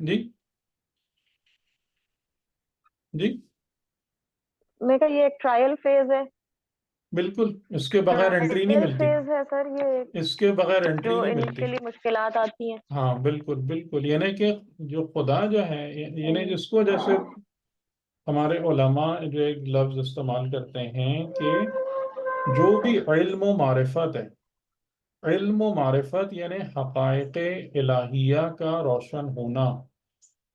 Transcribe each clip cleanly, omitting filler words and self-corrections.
جی جی میں کہا یہ ایک ٹرائل فیز ہے. بالکل، اس کے بغیر انٹری نہیں ٹرائل ملتی، فیز ہے سر یہ، اس کے بغیر انٹری جو نہیں ملتی. انیشیلی مشکلات آتی ہیں. ہاں بالکل بالکل، یعنی کہ جو خدا جو ہے، یعنی جس کو جیسے ہمارے علماء جو ایک لفظ استعمال کرتے ہیں کہ جو بھی علم و معرفت ہے، علم و معرفت یعنی حقائق الہیہ کا روشن ہونا.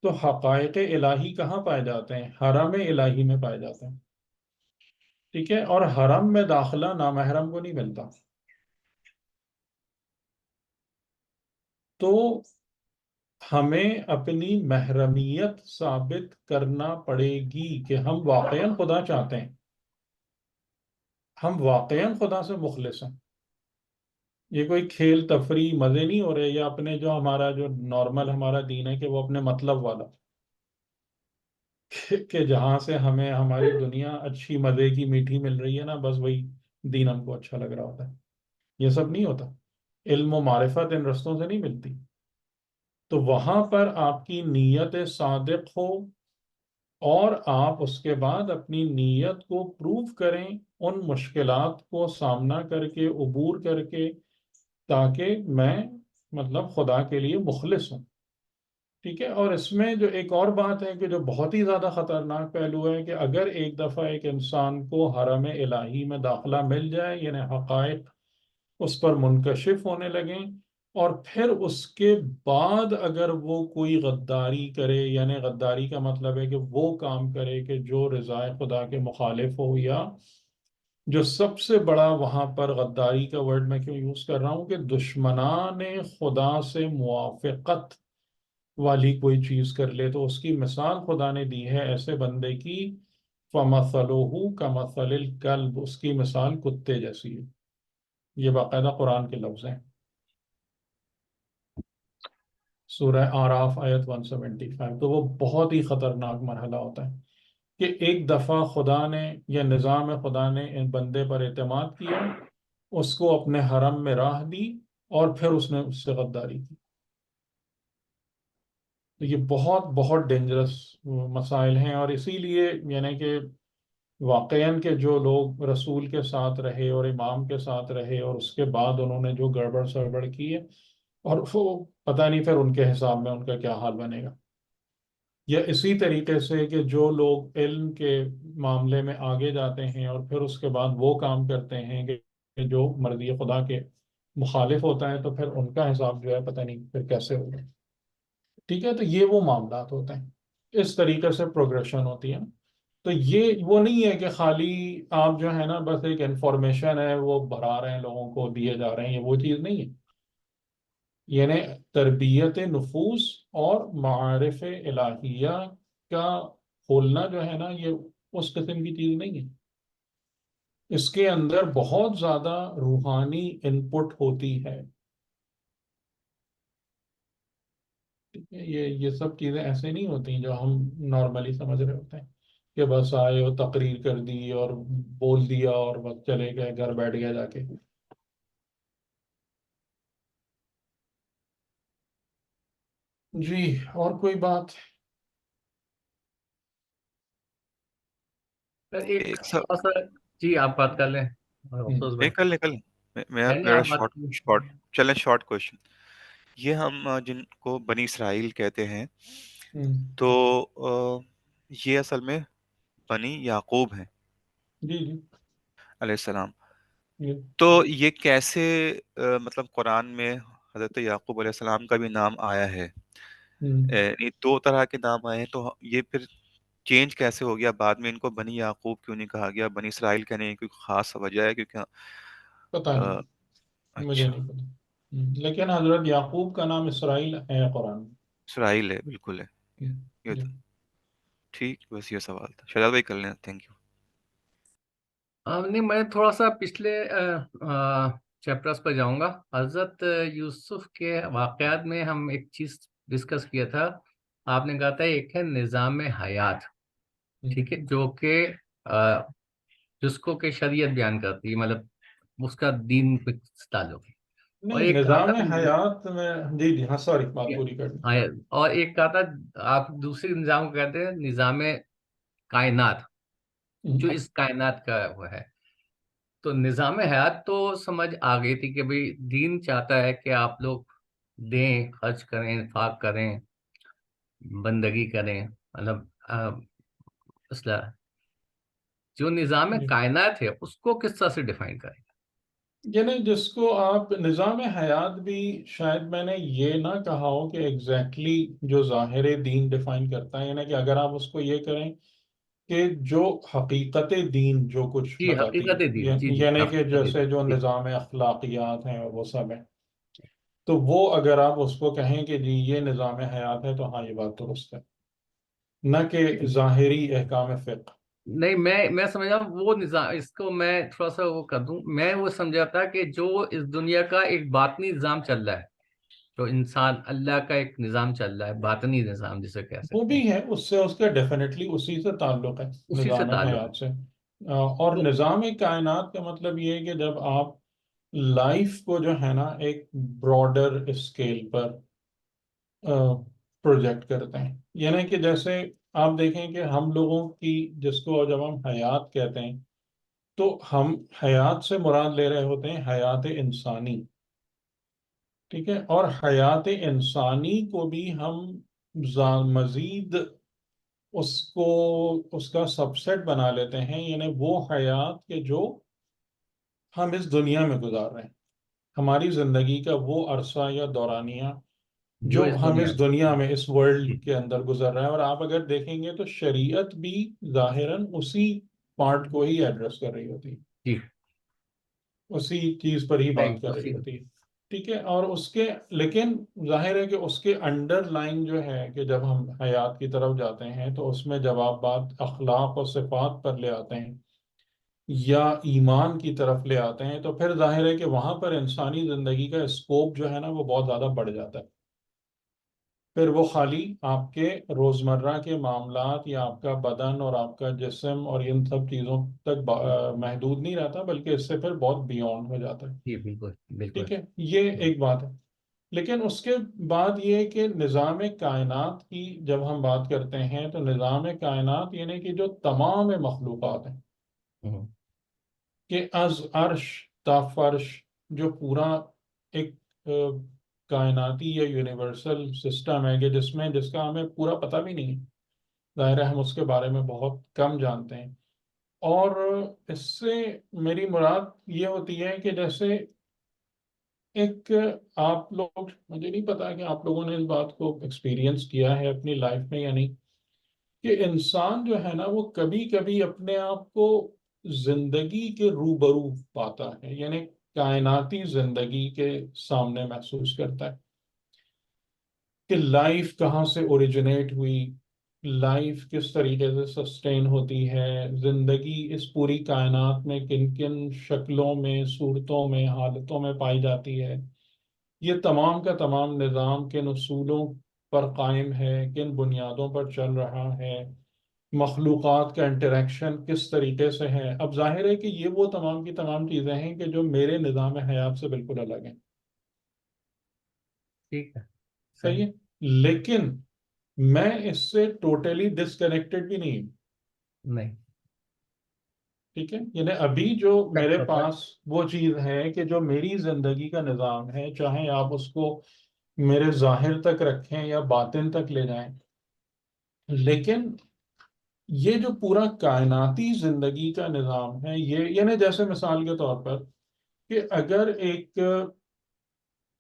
تو حقائق الہی کہاں پائے جاتے ہیں؟ حرم الہی میں پائے جاتے ہیں. ٹھیک ہے، اور حرم میں داخلہ نامحرم کو نہیں ملتا. تو ہمیں اپنی محرمیت ثابت کرنا پڑے گی کہ ہم واقعا خدا چاہتے ہیں، ہم واقعا خدا سے مخلص ہیں. یہ کوئی کھیل تفریح مزے نہیں ہو رہے، یا اپنے جو ہمارا جو نارمل ہمارا دین ہے کہ وہ اپنے مطلب والا کہ جہاں سے ہمیں ہماری دنیا اچھی مزے کی میٹھی مل رہی ہے نا، بس وہی دین ہم کو اچھا لگ رہا ہوتا ہے. یہ سب نہیں ہوتا. علم و معرفت ان رستوں سے نہیں ملتی. تو وہاں پر آپ کی نیت صادق ہو، اور آپ اس کے بعد اپنی نیت کو پروف کریں ان مشکلات کو سامنا کر کے، عبور کر کے، تاکہ میں مطلب خدا کے لیے مخلص ہوں. ٹھیک ہے، اور اس میں جو ایک اور بات ہے کہ جو بہت ہی زیادہ خطرناک پہلو ہے کہ اگر ایک دفعہ ایک انسان کو حرم الہی میں داخلہ مل جائے، یعنی حقائق اس پر منکشف ہونے لگیں، اور پھر اس کے بعد اگر وہ کوئی غداری کرے، یعنی غداری کا مطلب ہے کہ وہ کام کرے کہ جو رضائے خدا کے مخالف ہو، یا جو سب سے بڑا وہاں پر غداری کا ورڈ میں کیوں یوز کر رہا ہوں کہ دشمنان خدا سے موافقت والی کوئی چیز کر لے، تو اس کی مثال خدا نے دی ہے ایسے بندے کی، فَمَثَلُهُ كَمَثَلِ الْكَلْبِ، اس کی مثال کتے جیسی ہے. یہ باقاعدہ قرآن کے لفظ ہیں، سورہ آراف آیت 175. تو وہ بہت ہی خطرناک مرحلہ ہوتا ہے کہ ایک دفعہ خدا نے یا نظام خدا نے ان بندے پر اعتماد کیا، اس کو اپنے حرم میں راہ دی، اور پھر اس نے اس سے غداری کی. تو یہ بہت بہت ڈینجرس مسائل ہیں. اور اسی لیے یعنی کہ واقعاً کہ جو لوگ رسول کے ساتھ رہے اور امام کے ساتھ رہے، اور اس کے بعد انہوں نے جو گڑبڑ سڑبڑ کی ہے، اور وہ پتہ نہیں پھر ان کے حساب میں ان کا کیا حال بنے گا. یا اسی طریقے سے کہ جو لوگ علم کے معاملے میں آگے جاتے ہیں اور پھر اس کے بعد وہ کام کرتے ہیں کہ جو مرضی خدا کے مخالف ہوتا ہے، تو پھر ان کا حساب جو ہے پتہ نہیں پھر کیسے ہوگا. ٹھیک ہے، تو یہ وہ معاملات ہوتے ہیں. اس طریقے سے پروگریشن ہوتی ہے. تو یہ وہ نہیں ہے کہ خالی آپ جو ہے نا بس ایک انفارمیشن ہے وہ بھرا رہے ہیں، لوگوں کو دیے جا رہے ہیں، یہ وہ چیز نہیں ہے. یعنی تربیت نفوس اور معارف الہیہ کا کھولنا جو ہے نا، یہ اس قسم کی چیز نہیں ہے. اس کے اندر بہت زیادہ روحانی انپٹ ہوتی ہے. یہ سب چیزیں ایسے نہیں ہوتی جو ہم نارملی سمجھ رہے ہوتے ہیں کہ بس آئے اور تقریر کر دی اور بول دیا اور بس چلے گئے، گھر بیٹھ گیا جا کے. جی، اور کوئی بات؟ ایک ایک سب تھوڑا سا، جی آپ بات کر لیں افسوس بھائی. نکل نکل میرا نہیں میرا آپ بات. شارٹ چلیں، شارٹ کوشچن. یہ ہم جن کو بنی اسرائیل کہتے ہیں، تو یہ اصل میں بنی یعقوب ہیں جی جی علیہ السلام. جی. تو یہ کیسے مطلب قرآن میں حضرت یعقوب علیہ السلام کا بھی نام آیا ہے؟ یعنی دو طرح کے نام آئے ہیں، تو یہ پھر چینج کیسے ہو گیا بعد میں؟ ان کو بنی یعقوب کیوں نہیں کہا گیا، بنی اسرائیل کہنے کی کوئی خاص وجہ ہے؟ کیونکہ پتہ نہیں، مجھے اچھا، نہیں پتا. لیکن حضرت یعقوب کا نام اسرائیل ہے قرآن میں. اسرائیل ہے، بالکل ہے. یہ جی. تو ٹھیک، بس یہ سوال تھا. شہزاد بھائی کر لیں. Thank you. نہیں، میں تھوڑا سا پچھلے چیپٹرز پر جاؤں گا. حضرت یوسف کے واقعات میں ہم ایک چیز ڈسکس کیا تھا. آپ نے کہا تھا ایک ہے نظام حیات، ٹھیک ہے، جو کہ جس کو کہ شریعت بیان کرتی ہے، مطلب اس کا دین پہ تعلق ہے. اور نہیں ایک کہا نظام تھا حیات میں، جی جی ہاں سوری بات پوری کر ہاں، اور ایک کہا تھا آپ دوسرے نظام کو کہتے ہیں نظام کائنات، جو دیں. اس کائنات کا وہ ہے. تو نظام حیات تو سمجھ آ گئی تھی کہ بھئی دین چاہتا ہے کہ آپ لوگ دیں، خرچ کریں، انفاق کریں، بندگی کریں، مطلب اصلاح. جو نظام جی. کائنات ہے اس کو کس طرح سے ڈیفائن کریں؟ یعنی جس کو آپ نظام حیات بھی، شاید میں نے یہ نہ کہا ہو کہ ایگزیکٹلی جو ظاہر دین ڈیفائن کرتا ہے، یعنی کہ اگر آپ اس کو یہ کریں کہ جو حقیقت دین جو کچھ جی، بتاتی حقیقت ہے، دین، جی جی، یعنی کہ حقیقت جیسے دین، جو جی نظام اخلاقیات ہیں وہ سب ہیں، تو وہ اگر آپ اس کو کہیں کہ جی یہ نظام حیات ہے تو ہاں یہ بات درست ہے، نہ کہ ظاہری احکام فقہ. نہیں، میں سمجھ رہا ہوں وہ نظام، اس کو میں تھوڑا سا وہ کر دوں. میں وہ سمجھا تھا کہ جو اس دنیا کا ایک باطنی نظام چل رہا ہے، جو انسان اللہ کا ایک نظام چل رہا ہے، باطنی نظام جسے کہہ وہ سکتے بھی ہیں، ہے، اس سے اس کا ڈیفینیٹلی اسی سے تعلق ہے، اسی سے نظام تعلق ہے. حیات سے. اور تو نظام کائنات کا مطلب یہ ہے کہ جب آپ لائف کو جو ہے نا ایک براڈر اسکیل پر پروجیکٹ کرتے ہیں، یعنی کہ جیسے آپ دیکھیں کہ ہم لوگوں کی، جس کو جب ہم حیات کہتے ہیں تو ہم حیات سے مراد لے رہے ہوتے ہیں حیات انسانی، ٹھیک ہے. اور حیات انسانی کو بھی ہم مزید اس کو اس کا سب سیٹ بنا لیتے ہیں، یعنی وہ حیات کے جو ہم اس دنیا میں گزار رہے ہیں، ہماری زندگی کا وہ عرصہ یا دورانیہ جو جو اس ہم دنیا اس دنیا میں، میں اس جی ورلڈ کے اندر گزر رہے ہیں. اور آپ اگر دیکھیں گے تو شریعت بھی ظاہراً اسی پارٹ کو ہی ایڈریس کر رہی ہوتی ہے، جی، اسی چیز پر ہی بات رائٹ، کر رہی اسی، ہوتی ہے، ٹھیک ہے. اور اس کے، لیکن ظاہر ہے کہ اس کے انڈر لائن جو ہے کہ جب ہم حیات کی طرف جاتے ہیں تو اس میں جب آپ بات اخلاق اور صفات پر لے آتے ہیں یا ایمان کی طرف لے آتے ہیں، تو پھر ظاہر ہے کہ وہاں پر انسانی زندگی کا اسکوپ جو ہے نا وہ بہت زیادہ بڑھ جاتا ہے. پھر وہ خالی آپ کے روزمرہ کے معاملات یا آپ کا بدن اور آپ کا جسم اور ان سب چیزوں تک محدود نہیں رہتا، بلکہ اس سے پھر بہت بیونڈ ہو جاتا ہے. جی، بالکل بالکل. ٹھیک ہے، یہ ایک بات ہے. لیکن اس کے بعد یہ ہے کہ نظام کائنات کی جب ہم بات کرتے ہیں تو نظام کائنات یعنی کہ جو تمام مخلوقات ہیں، ہوں، کہ از عرش تا فرش، جو پورا ایک کائناتی یا یونیورسل سسٹم ہے کہ جس کا ہمیں پورا پتہ بھی نہیں ہے، ظاہر ہے ہم اس کے بارے میں بہت کم جانتے ہیں. اور اس سے میری مراد یہ ہوتی ہے کہ جیسے ایک، آپ لوگ، مجھے نہیں پتا کہ آپ لوگوں نے اس بات کو ایکسپیرینس کیا ہے اپنی لائف میں یا نہیں، کہ انسان جو ہے نا وہ کبھی کبھی اپنے آپ کو زندگی کے روبرو پاتا ہے، یعنی کائناتی زندگی کے سامنے محسوس کرتا ہے کہ لائف کہاں سے اوریجنیٹ ہوئی، لائف کس طریقے سے سسٹین ہوتی ہے، زندگی اس پوری کائنات میں کن کن شکلوں میں، صورتوں میں، حالتوں میں پائی جاتی ہے، یہ تمام کا تمام نظام کن اصولوں پر قائم ہے، کن بنیادوں پر چل رہا ہے، مخلوقات کا انٹریکشن کس طریقے سے ہے. اب ظاہر ہے کہ یہ وہ تمام کی تمام چیزیں ہیں کہ جو میرے نظام حیات سے بالکل الگ ہیں. ٹھیک ہے، صحیح صحیح. ہے. لیکن میں اس سے ٹوٹلی ڈسکنیکٹڈ بھی نہیں ہوں. نہیں، ٹھیک ہے، یعنی ابھی جو میرے فیکٹر پر، پاس وہ چیز ہے کہ جو میری زندگی کا نظام ہے، چاہے آپ اس کو میرے ظاہر تک رکھیں یا باطن تک لے جائیں، لیکن یہ جو پورا کائناتی زندگی کا نظام ہے، یہ یعنی جیسے مثال کے طور پر کہ اگر ایک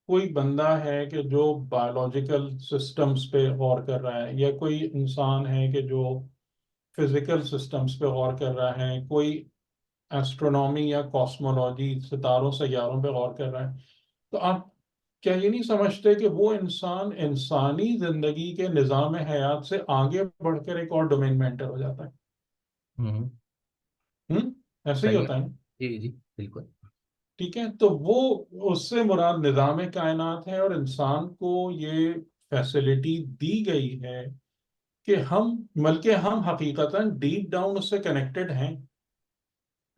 کوئی بندہ ہے کہ جو بایولوجیکل سسٹمز پہ غور کر رہا ہے، یا کوئی انسان ہے کہ جو فزیکل سسٹمز پہ غور کر رہا ہے، کوئی ایسٹرونومی یا کاسمولوجی، ستاروں سیاروں پہ غور کر رہا ہے، تو آپ کیا یہ نہیں سمجھتے کہ وہ انسان انسانی زندگی کے نظام حیات سے آگے بڑھ کر ایک اور ڈومین میں انٹر ہو جاتا ہے؟ ہوں، ایسے ہی صحیح. ہوتا ہے نا. جی جی، بالکل. ٹھیک ہے، تو وہ اس سے مراد نظام کائنات ہے، اور انسان کو یہ فیسلٹی دی گئی ہے کہ ہم، بلکہ ہم حقیقتاً ڈیپ ڈاؤن اس سے کنیکٹڈ ہیں.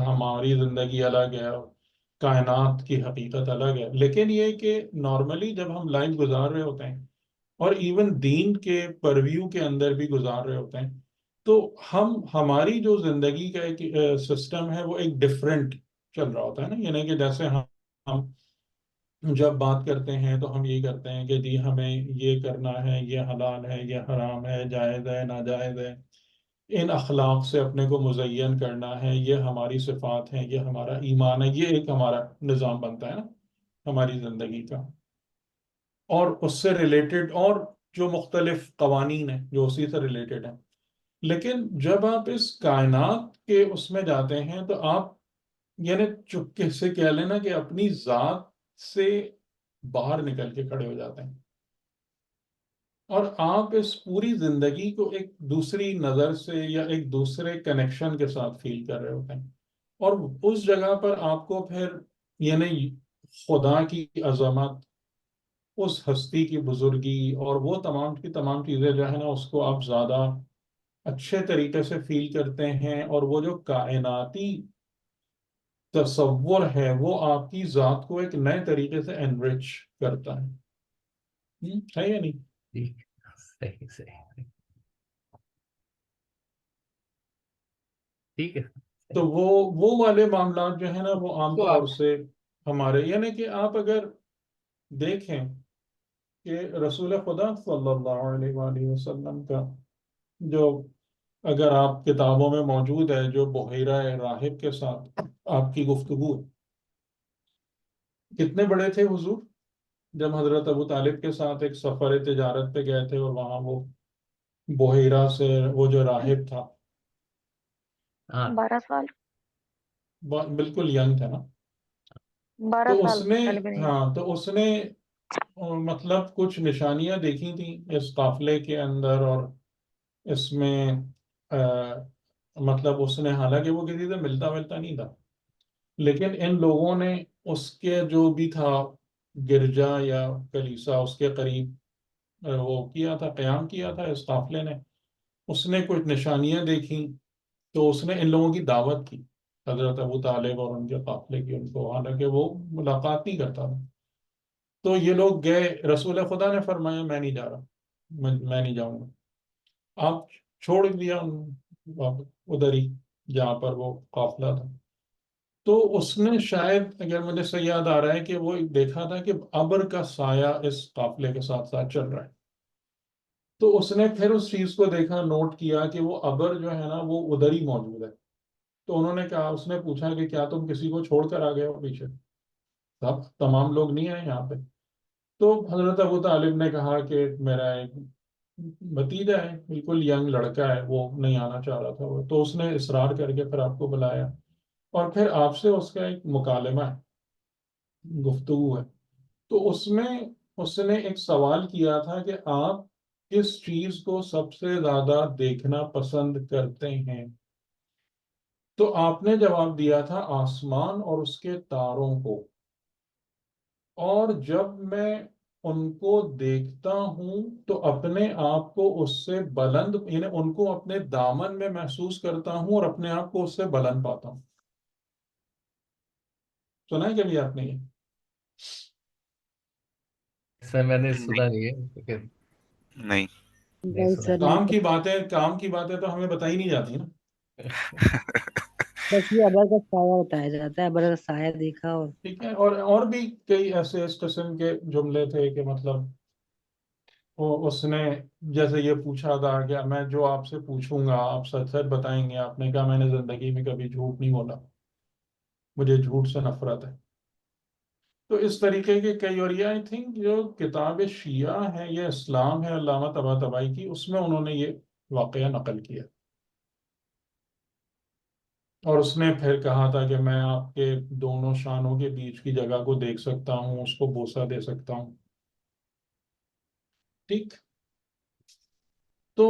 ہماری زندگی الگ ہے اور کائنات کی حقیقت الگ ہے. لیکن یہ کہ نارملی جب ہم لائف گزار رہے ہوتے ہیں اور ایون دین کے پرویو کے اندر بھی گزار رہے ہوتے ہیں، تو ہماری جو زندگی کا ایک سسٹم ہے وہ ایک ڈفرینٹ چل رہا ہوتا ہے نا. یعنی کہ جیسے ہم جب بات کرتے ہیں تو ہم یہ کرتے ہیں کہ جی ہمیں یہ کرنا ہے، یہ حلال ہے، یہ حرام ہے، جائز ہے، ناجائز ہے، ان اخلاق سے اپنے کو مزین کرنا ہے، یہ ہماری صفات ہیں، یہ ہمارا ایمان ہے. یہ ایک ہمارا نظام بنتا ہے نا ہماری زندگی کا. اور اس سے ریلیٹڈ اور جو مختلف قوانین ہیں جو اسی سے ریلیٹڈ ہیں. لیکن جب آپ اس کائنات کے اس میں جاتے ہیں تو آپ یعنی چپکے سے کہہ لینا کہ اپنی ذات سے باہر نکل کے کھڑے ہو جاتے ہیں، اور آپ اس پوری زندگی کو ایک دوسری نظر سے یا ایک دوسرے کنیکشن کے ساتھ فیل کر رہے ہوتے ہیں. اور اس جگہ پر آپ کو پھر یعنی خدا کی عظمت، اس ہستی کی بزرگی اور وہ تمام کی تمام چیزیں جو ہے نا اس کو آپ زیادہ اچھے طریقے سے فیل کرتے ہیں. اور وہ جو کائناتی تصور ہے وہ آپ کی ذات کو ایک نئے طریقے سے انرچ کرتا ہے. ہے یا نہیں؟ ٹھیک صحیح صحیح ٹھیک ہے. تو وہ والے معاملات جو ہیں نا وہ عام تو طور آپ سے ہمارے یعنی کہ آپ اگر دیکھیں کہ رسول خدا صلی اللہ علیہ وآلہ وسلم کا جو اگر آپ کتابوں میں موجود ہے جو بحیرہ راہب کے ساتھ آپ کی گفتگو ہے، کتنے بڑے تھے حضور جب حضرت ابو طالب کے ساتھ ایک سفر تجارت پہ گئے تھے اور وہاں وہ بحیرہ سے وہ جو راہب تھا ہاں 12 سال. بالکل ینگ تھا نا. 12 تو اس سال نے طالب علم. ہاں تو اس نے مطلب کچھ نشانیاں دیکھی تھیں اس قافلے کے اندر. اور اس میں مطلب اس نے حالانکہ وہ کسی سے ملتا نہیں تھا، لیکن ان لوگوں نے اس کے جو بھی تھا گرجا یا کلیسا اس کے قریب وہ کیا تھا، قیام کیا تھا اس قافلے نے. اس نے کچھ نشانیاں دیکھی تو اس نے ان لوگوں کی دعوت کی، حضرت ابو طالب اور ان کے قافلے کی، ان کو، حالانکہ وہ ملاقات نہیں کرتا تھا. تو یہ لوگ گئے، رسول خدا نے فرمایا میں نہیں جا رہا، میں نہیں جاؤں گا. آپ چھوڑ دیا ادھر ہی جہاں پر وہ قافلہ تھا. تو اس نے شاید اگر مجھے صحیح یاد آ رہا ہے کہ وہ دیکھا تھا کہ ابر کا سایہ اس قافلے کے ساتھ ساتھ چل رہا ہے. تو اس نے پھر اس چیز کو دیکھا، نوٹ کیا کہ وہ ابر جو ہے نا وہ ادھر ہی موجود ہے. تو انہوں نے کہا، اس نے پوچھا کہ کیا تم کسی کو چھوڑ کر آ گئے ہو پیچھے؟ تمام لوگ نہیں آئے یہاں پہ. تو حضرت ابو طالب نے کہا کہ میرا ایک بھتیجا ہے، بالکل ینگ لڑکا ہے، وہ نہیں آنا چاہ رہا تھا. وہ تو اس نے اصرار کر کے پھر آپ کو بلایا اور پھر آپ سے اس کا ایک مکالمہ ہے، گفتگو ہے. تو اس میں اس نے ایک سوال کیا تھا کہ آپ کس چیز کو سب سے زیادہ دیکھنا پسند کرتے ہیں؟ تو آپ نے جواب دیا تھا آسمان اور اس کے تاروں کو. اور جب میں ان کو دیکھتا ہوں تو اپنے آپ کو اس سے بلند یعنی ان کو اپنے دامن میں محسوس کرتا ہوں اور اپنے آپ کو اس سے بلند پاتا ہوں. سنا ہے کبھی آپ نے یہ؟ سر میں نے نہیں سنا نہیں ہے لیکن نہیں. نہیں نہیں سنا سر نہیں کام کی باتیں تو ہمیں بتائی نہیں جاتی نا. بس یہ ابر کا سایہ بتایا جاتا ہے، ابر کا سایہ دیکھا. اور ٹھیک ہے. اور بھی کئی ایسے اس قسم کے جملے تھے کہ مطلب وہ اس نے جیسے یہ پوچھا تھا کہ میں جو آپ سے پوچھوں گا آپ سچ سچ بتائیں گے. آپ نے کہا میں نے زندگی میں کبھی جھوٹ نہیں بولا، مجھے جھوٹ سے نفرت ہے. تو اس طریقے کے کئی. اور یہ آئی تھنک جو کتاب شیعہ ہے یا اسلام ہے علامہ طباطبائی کی، اس میں انہوں نے یہ واقعہ نقل کیا. اور اس نے پھر کہا تھا کہ میں آپ کے دونوں شانوں کے بیچ کی جگہ کو دیکھ سکتا ہوں، اس کو بوسہ دے سکتا ہوں. ٹھیک. تو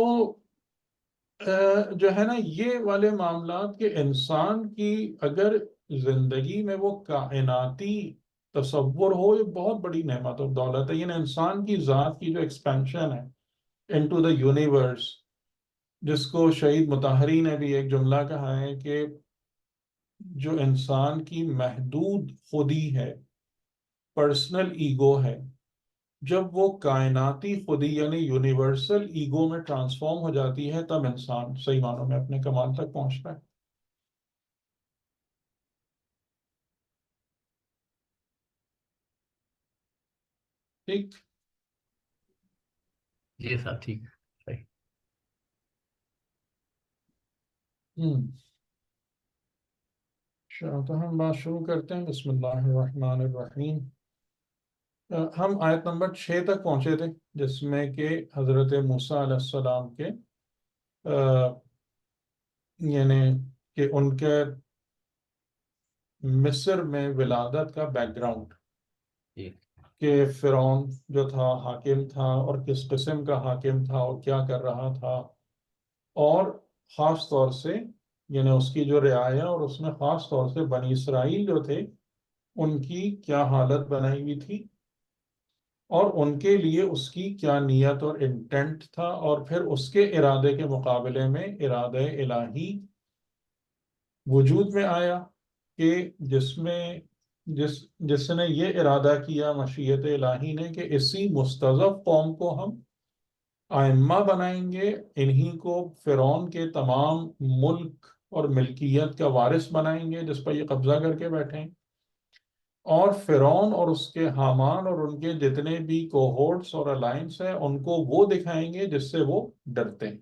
جو ہے نا یہ والے معاملات کے انسان کی اگر زندگی میں وہ کائناتی تصور ہو، یہ بہت بڑی نعمت اور دولت ہے. یعنی انسان کی ذات کی جو ایکسپینشن ہے انٹو دا یونیورس، جس کو شہید مطہری نے بھی ایک جملہ کہا ہے کہ جو انسان کی محدود خودی ہے، پرسنل ایگو ہے، جب وہ کائناتی خودی یعنی یونیورسل ایگو میں ٹرانسفارم ہو جاتی ہے، تب انسان صحیح معنوں میں اپنے کمال تک پہنچتا ہے. ٹھیک. جی صاحب ٹھیک ہے صحیح. تو ہم بات شروع کرتے ہیں. بسم اللہ الرحمن الرحیم. ہم آیت نمبر 6 تک پہنچے تھے، جس میں کہ حضرت موسیٰ علیہ السلام کے یعنی کہ ان کے مصر میں ولادت کا بیک گراؤنڈ، جی کہ فرعون جو تھا حاکم تھا اور کس قسم کا حاکم تھا اور کیا کر رہا تھا، اور خاص طور سے یعنی اس کی جو رعایا اور اس میں خاص طور سے بنی اسرائیل جو تھے ان کی کیا حالت بنائی ہوئی تھی، اور ان کے لیے اس کی کیا نیت اور انٹینٹ تھا، اور پھر اس کے ارادے کے مقابلے میں ارادہ الہی وجود میں آیا کہ جس نے یہ ارادہ کیا مشیت الہی نے کہ اسی مستضعف قوم کو ہم ائمہ بنائیں گے، انہی کو فرعون کے تمام ملک اور ملکیت کا وارث بنائیں گے جس پر یہ قبضہ کر کے بیٹھے ہیں، اور فرعون اور اس کے حامان اور ان کے جتنے بھی کوہورٹس اور الائنس ہیں ان کو وہ دکھائیں گے جس سے وہ ڈرتے ہیں.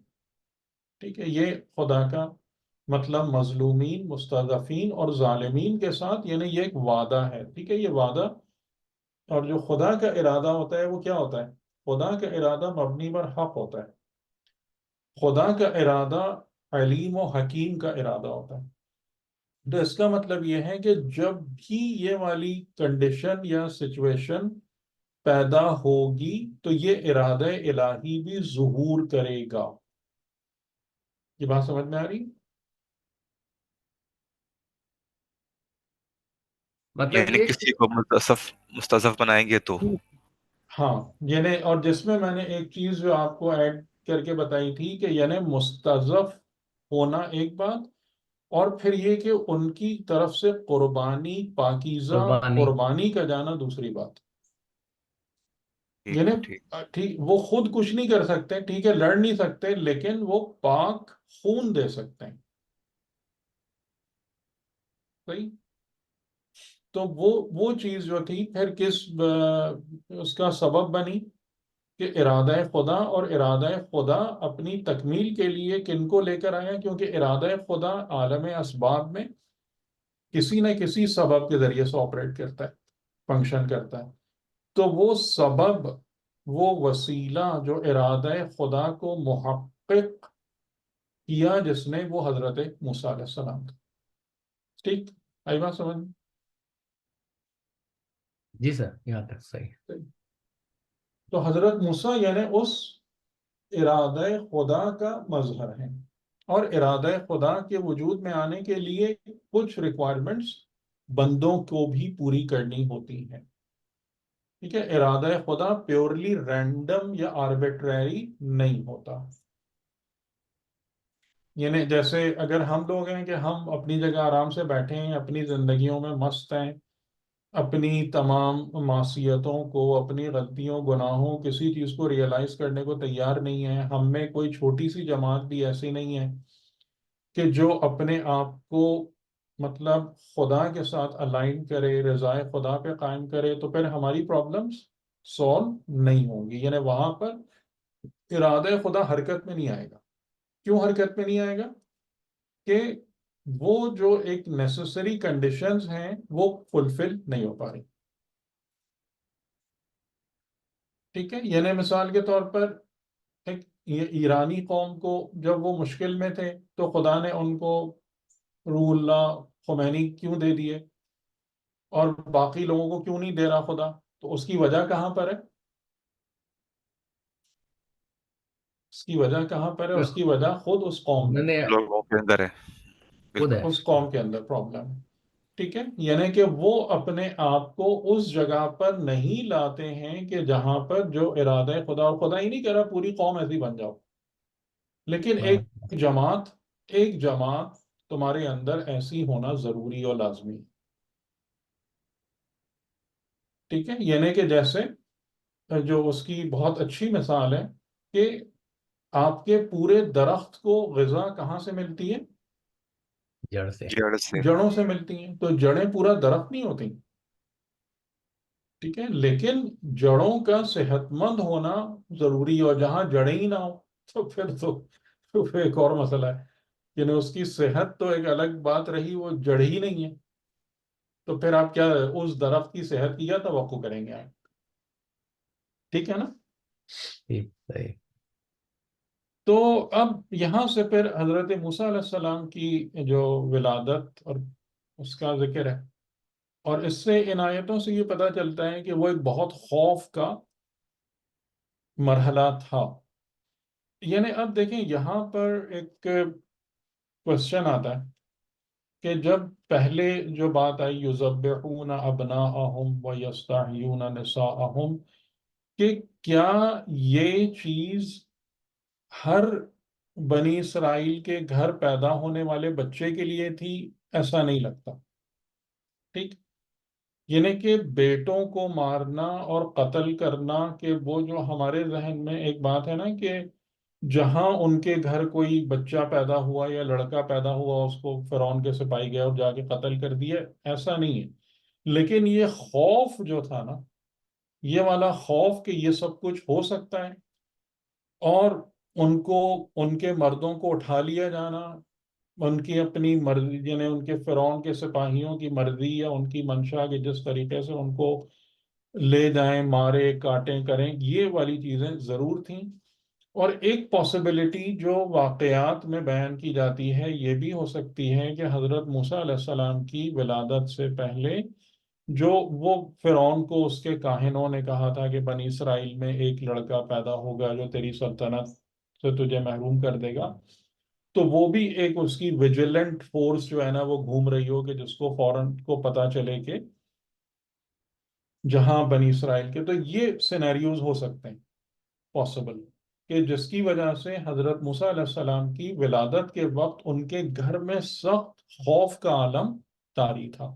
ٹھیک ہے. یہ خدا کا مطلب مظلومین، مستضعفین اور ظالمین کے ساتھ یعنی یہ ایک وعدہ ہے. ٹھیک ہے. یہ وعدہ اور جو خدا کا ارادہ ہوتا ہے وہ کیا ہوتا ہے؟ خدا کا ارادہ مبنی پر حق ہوتا ہے. خدا کا ارادہ علیم و حکیم کا ارادہ ہوتا ہے. تو اس کا مطلب یہ ہے کہ جب بھی یہ والی کنڈیشن یا سچویشن پیدا ہوگی تو یہ ارادہ الہی بھی ظہور کرے گا. یہ بات سمجھ میں آ رہی؟ مطلب یعنی یہ کسی کو مستضعف بنائیں گے تو ہاں. یعنی اور جس میں نے ایک چیز جو آپ کو ایڈ کر کے بتائی تھی کہ یعنی مستضعف ہونا ایک بات، اور پھر یہ کہ ان کی طرف سے قربانی، پاکیزہ قربانی قربانی کا جانا دوسری بات. ٹھیک یعنی ٹھیک. ٹھیک وہ خود کچھ نہیں کر سکتے، ٹھیک ہے، لڑ نہیں سکتے، لیکن وہ پاک خون دے سکتے ہیں. صحیح. تو وہ چیز جو تھی پھر اس کا سبب بنی کہ ارادہ خدا، اور ارادہ خدا اپنی تکمیل کے لیے کن کو لے کر آیا؟ کیونکہ ارادہ خدا عالم اسباب میں کسی نہ کسی سبب کے ذریعے سے آپریٹ کرتا ہے، فنکشن کرتا ہے. تو وہ سبب، وہ وسیلہ جو ارادہ خدا کو محقق کیا جس نے، وہ حضرت موسیٰ علیہ السلام تھا. ٹھیک. آئی بات سمجھ؟ جی سر یہاں تک صحیح. تو حضرت موسیٰ یعنی اس ارادہ خدا کا مظہر ہے، اور ارادہ خدا کے وجود میں آنے کے لیے کچھ ریکوائرمنٹس بندوں کو بھی پوری کرنی ہوتی ہیں. ٹھیک ہے. ارادہ خدا پیورلی رینڈم یا آربیٹریری نہیں ہوتا. یعنی جیسے اگر ہم لوگ ہیں کہ ہم اپنی جگہ آرام سے بیٹھے ہیں، اپنی زندگیوں میں مست ہیں، اپنی تمام معصیتوں کو، اپنی غلطیوں، گناہوں، کسی چیز کو ریئلائز کرنے کو تیار نہیں ہے. ہم میں کوئی چھوٹی سی جماعت بھی ایسی نہیں ہے کہ جو اپنے آپ کو مطلب خدا کے ساتھ الائن کرے، رضائے خدا پہ قائم کرے، تو پھر ہماری پرابلمس سولو نہیں ہوں گی. یعنی وہاں پر ارادہ خدا حرکت میں نہیں آئے گا. کیوں حرکت میں نہیں آئے گا؟ کہ وہ جو ایک نیسسری کنڈیشنز ہیں وہ فلفل نہیں ہو پا رہی. ٹھیک ہے. یعنی مثال کے طور پر ایک ایرانی قوم کو جب وہ مشکل میں تھے تو خدا نے ان کو روح اللہ خمینی کیوں دے دیے، اور باقی لوگوں کو کیوں نہیں دے رہا خدا؟ تو اس کی وجہ کہاں پر ہے؟ اس کی وجہ کہاں پر ہے؟ اس کی وجہ خود اس قوم میں، میں نے لوگوں کے اندر ہے. خود بالکل. ہے. اس قوم کے اندر پرابلم ہے. ٹھیک ہے. یعنی کہ وہ اپنے آپ کو اس جگہ پر نہیں لاتے ہیں کہ جہاں پر جو ارادہ خدا، اور خدا ہی نہیں کہہ رہا پوری قوم ایسی بن جاؤ. لیکن ایک جماعت تمہارے اندر ایسی ہونا ضروری اور لازمی ہے. ٹھیک ہے، یعنی کہ جیسے جو اس کی بہت اچھی مثال ہے کہ آپ کے پورے درخت کو غذا کہاں سے ملتی ہے؟ جڑ سے. جڑ سے. جڑوں سے ملتی ہیں. تو جڑیں پورا درخت نہیں ہوتی. ٹھیک ہے، لیکن جڑوں کا صحت مند ہونا ضروری ہے، اور جہاں جڑیں ہی نہ ہو تو پھر ایک اور مسئلہ ہے. یعنی اس کی صحت تو ایک الگ بات رہی، وہ جڑ ہی نہیں ہے، تو پھر آپ کیا اس درخت کی صحت کی کیا توقع کریں گے آپ؟ ٹھیک ہے نا. ٹھیک، صحیح. تو اب یہاں سے پھر حضرت موسیٰ علیہ السلام کی جو ولادت اور اس کا ذکر ہے، اور اس سے ان آیتوں سے یہ پتہ چلتا ہے کہ وہ ایک بہت خوف کا مرحلہ تھا. یعنی اب دیکھیں یہاں پر ایک کوشچن آتا ہے کہ جب پہلے جو بات آئی یذبحون ابناءہم ویستحیون نساءہم، کہ کیا یہ چیز ہر بنی اسرائیل کے گھر پیدا ہونے والے بچے کے لیے تھی؟ ایسا نہیں لگتا. ٹھیک، یعنی کہ بیٹوں کو مارنا اور قتل کرنا، کہ وہ جو ہمارے ذہن میں ایک بات ہے نا کہ جہاں ان کے گھر کوئی بچہ پیدا ہوا یا لڑکا پیدا ہوا اس کو فرعون کے سپاہی گئے اور جا کے قتل کر دیا، ایسا نہیں ہے. لیکن یہ خوف جو تھا نا، یہ والا خوف کہ یہ سب کچھ ہو سکتا ہے، اور ان کے مردوں کو اٹھا لیا جانا، ان کی اپنی مرضی، یعنی ان کے فرعون کے سپاہیوں کی مرضی یا ان کی منشا کہ جس طریقے سے ان کو لے جائیں، مارے کاٹیں کریں، یہ والی چیزیں ضرور تھیں. اور ایک پاسبلٹی جو واقعات میں بیان کی جاتی ہے یہ بھی ہو سکتی ہے کہ حضرت موسیٰ علیہ السلام کی ولادت سے پہلے جو وہ فرعون کو اس کے کاہنوں نے کہا تھا کہ بنی اسرائیل میں ایک لڑکا پیدا ہوگا جو تیری سلطنت سے تجھے محروم کر دے گا، تو وہ بھی ایک اس کی ویجیلنٹ فورس جو ہے نا وہ گھوم رہی ہو، کہ جس کو فوراً کو پتا چلے کہ جہاں بنی اسرائیل کے، تو یہ سینیریوز ہو سکتے ہیں پاسبل، کہ جس کی وجہ سے حضرت موسیٰ علیہ السلام کی ولادت کے وقت ان کے گھر میں سخت خوف کا عالم طاری تھا.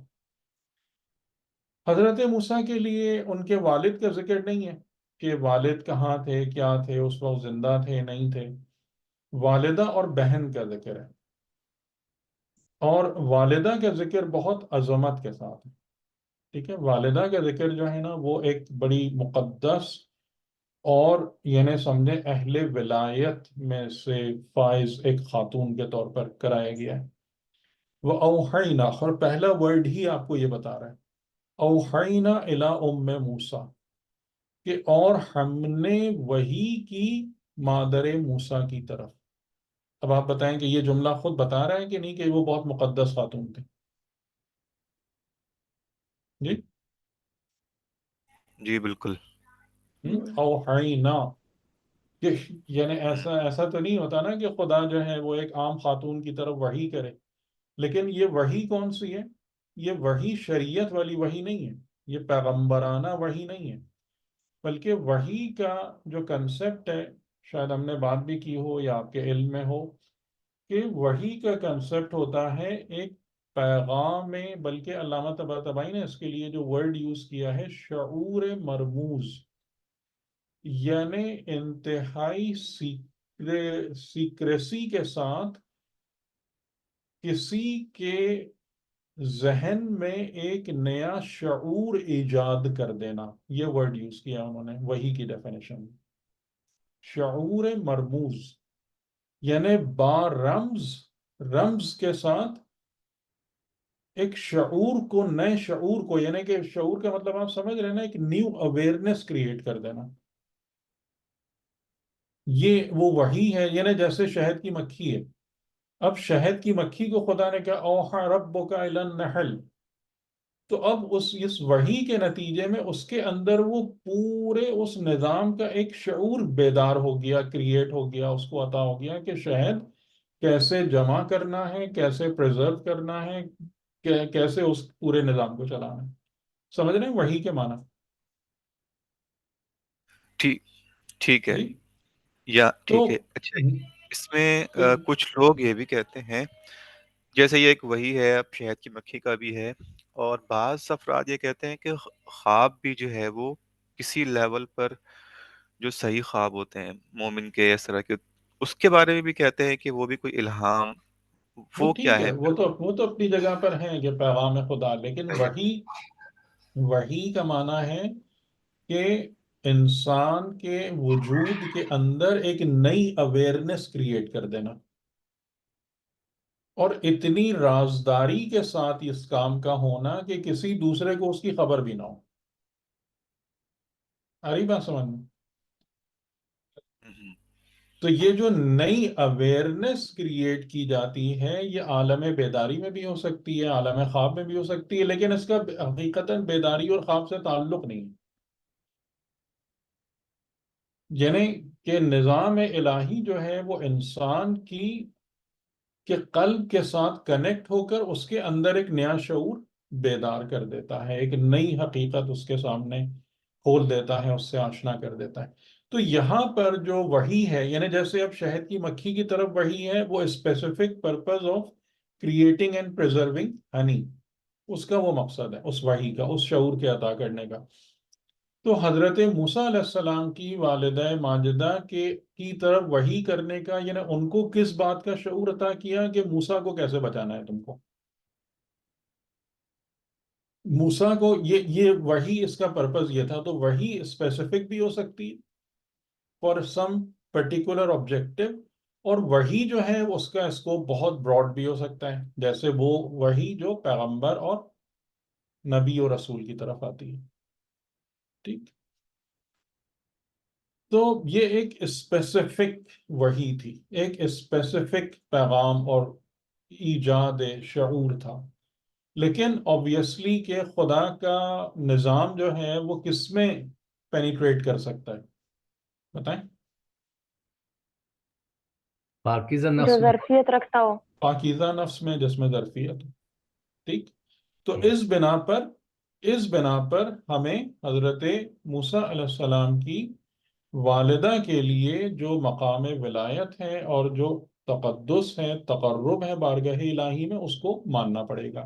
حضرت موسیٰ کے لیے ان کے والد کا ذکر نہیں ہے کہ والد کہاں تھے، کیا تھے، اس وقت زندہ تھے نہیں تھے. والدہ اور بہن کا ذکر ہے، اور والدہ کا ذکر بہت عظمت کے ساتھ ہے. ٹھیک ہے، والدہ کا ذکر جو ہے نا وہ ایک بڑی مقدس اور یعنی سمجھیں اہل ولایت میں سے فائز ایک خاتون کے طور پر کرایا گیا ہے. وہ اوحینا، اور پہلا ورڈ ہی آپ کو یہ بتا رہا ہے، اوحینا الی ام موسیٰ، کہ اور ہم نے وحی کی مادر موسیٰ کی طرف. اب آپ بتائیں کہ یہ جملہ خود بتا رہا ہے کہ نہیں کہ وہ بہت مقدس خاتون تھے؟ جی جی بالکل. اوحینا، کہ یعنی ایسا تو نہیں ہوتا نا کہ خدا جو ہے وہ ایک عام خاتون کی طرف وحی کرے. لیکن یہ وحی کون سی ہے؟ یہ وحی شریعت والی وحی نہیں ہے، یہ پیغمبرانہ وحی نہیں ہے، بلکہ وحی کا جو کنسپٹ ہے، شاید ہم نے بات بھی کی ہو یا آپ کے علم میں ہو، کہ وحی کا کنسپٹ ہوتا ہے ایک پیغام میں، بلکہ علامہ طباطبائی نے اس کے لیے جو ورڈ یوز کیا ہے شعور مرموز، یعنی انتہائی سیکریسی کے ساتھ کسی کے ذہن میں ایک نیا شعور ایجاد کر دینا. یہ ورڈ یوز کیا انہوں نے وحی کی ڈیفینیشن میں، شعور مرموز، یعنی رمز کے ساتھ ایک شعور کو، نئے شعور کو، یعنی کہ شعور کا مطلب آپ سمجھ رہے ہیں نا، ایک نیو اویئرنیس کریٹ کر دینا. یہ وہ وحی ہے، یعنی جیسے شہد کی مکھی ہے. اب شہد کی مکھی کو خدا نے کہا اوحا ربک الی النحل، تو اب اس وحی کے نتیجے میں اس کے اندر وہ پورے اس نظام کا ایک شعور بیدار ہو گیا، کریٹ ہو گیا، اس کو عطا ہو گیا کہ شہد کیسے جمع کرنا ہے، کیسے پریزرو کرنا ہے، کیسے اس پورے نظام کو چلانا ہے. سمجھ رہے ہیں وحی کے معنی؟ ٹھیک ٹھیک ہے. جی یا تو ٹھیک ہے. اچھا اس میں کچھ لوگ یہ بھی کہتے ہیں، جیسے یہ ایک وحی ہے، اب شہد کی مکھی کا بھی ہے، اور بعض افراد یہ کہتے ہیں کہ خواب بھی جو ہے وہ کسی لیول پر جو صحیح خواب ہوتے ہیں مومن کے اس طرح کے، اس کے بارے میں بھی کہتے ہیں کہ وہ بھی کوئی الہام، وہ وہ ٹھیک کیا ہے، ہے؟ وہ تو اپنی جگہ پر ہیں کہ پیغام خدا، لیکن وحی کا معنی ہے کہ انسان کے وجود کے اندر ایک نئی اویئرنس کریٹ کر دینا، اور اتنی رازداری کے ساتھ اس کام کا ہونا کہ کسی دوسرے کو اس کی خبر بھی نہ ہو۔ آ رہی بات سمجھ میں؟ ہم، تو یہ جو نئی اویئرنس کریٹ کی جاتی ہے، یہ عالم بیداری میں بھی ہو سکتی ہے، عالم خواب میں بھی ہو سکتی ہے، لیکن اس کا حقیقتاً بیداری اور خواب سے تعلق نہیں ہے۔ یعنی کہ نظام الہی جو ہے وہ انسان کے قلب کے ساتھ کنیکٹ ہو کر اس کے اندر ایک نیا شعور بیدار کر دیتا ہے، ایک نئی حقیقت اس کے سامنے کھول دیتا ہے، اس سے آشنا کر دیتا ہے۔ تو یہاں پر جو وحی ہے، یعنی جیسے اب شہد کی مکھی کی طرف وحی ہے، وہ specific purpose of creating and preserving honey, اس کا وہ مقصد ہے، اس وحی کا، اس شعور کے عطا کرنے کا۔ تو حضرت موسیٰ علیہ السلام کی والدہ ماجدہ کی طرف وحی کرنے کا، یعنی ان کو کس بات کا شعور عطا کیا کہ موسیٰ کو کیسے بچانا ہے تم کو۔ موسیٰ کو یہ وحی، اس کا پرپز یہ تھا۔ تو وحی اسپیسیفک بھی ہو سکتی ہے فار سم پرٹیکولر آبجیکٹو، اور وحی جو ہے اس کا اسکوپ بہت براڈ بھی ہو سکتا ہے، جیسے وہ وحی جو پیغمبر اور نبی اور رسول کی طرف آتی ہے۔ ٹھیک، تو یہ ایک اسپیسیفک وحی تھی، ایک اسپیسیفک پیغام اور ایجاد شعور تھا۔ لیکن آبویسلی کہ خدا کا نظام جو ہے وہ کس میں پینیٹریٹ کر سکتا ہے، بتائیں؟ پاکیزہ جو نفس میں۔ ظرفیت رکھتا ہو۔ پاکیزہ نفس میں جس میں ظرفیت ہو۔ ٹھیک، تو جی۔ اس بنا پر ہمیں حضرت موسیٰ علیہ السلام کی والدہ کے لیے جو مقام ولایت ہے اور جو تقدس ہے، تقرب ہے بارگاہ الہی میں، اس کو ماننا پڑے گا۔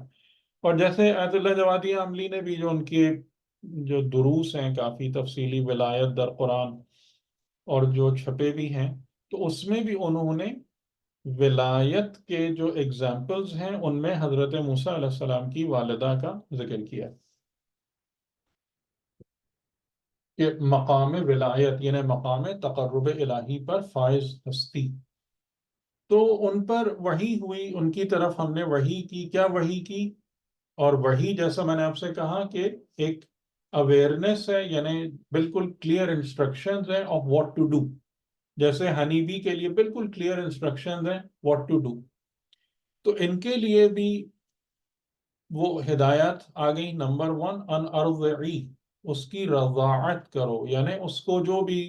اور جیسے آیت اللہ جوادی عاملی نے بھی، جو ان کے جو دروس ہیں کافی تفصیلی، ولایت در قرآن، اور جو چھپے بھی ہیں، تو اس میں بھی انہوں نے ولایت کے جو ایگزامپلز ہیں ان میں حضرت موسیٰ علیہ السلام کی والدہ کا ذکر کیا ہے کہ مقام ولایت یعنی مقام تقرب الہی پر فائز ہستی، تو ان پر وحی ہوئی، ان کی طرف ہم نے وحی کی۔ کیا وحی کی؟ اور وحی جیسا میں نے آپ سے کہا کہ ایک اویئرنیس ہے، یعنی بالکل کلیئر انسٹرکشنز ہیں آف واٹ ٹو ڈو، جیسے ہنی بی کے لیے بالکل کلیئر انسٹرکشنز ہیں واٹ ٹو ڈو، تو ان کے لیے بھی وہ ہدایت آ گئی۔ نمبر 1، ان ارضعی، اس کی رضاعت کرو، یعنی اس کو جو بھی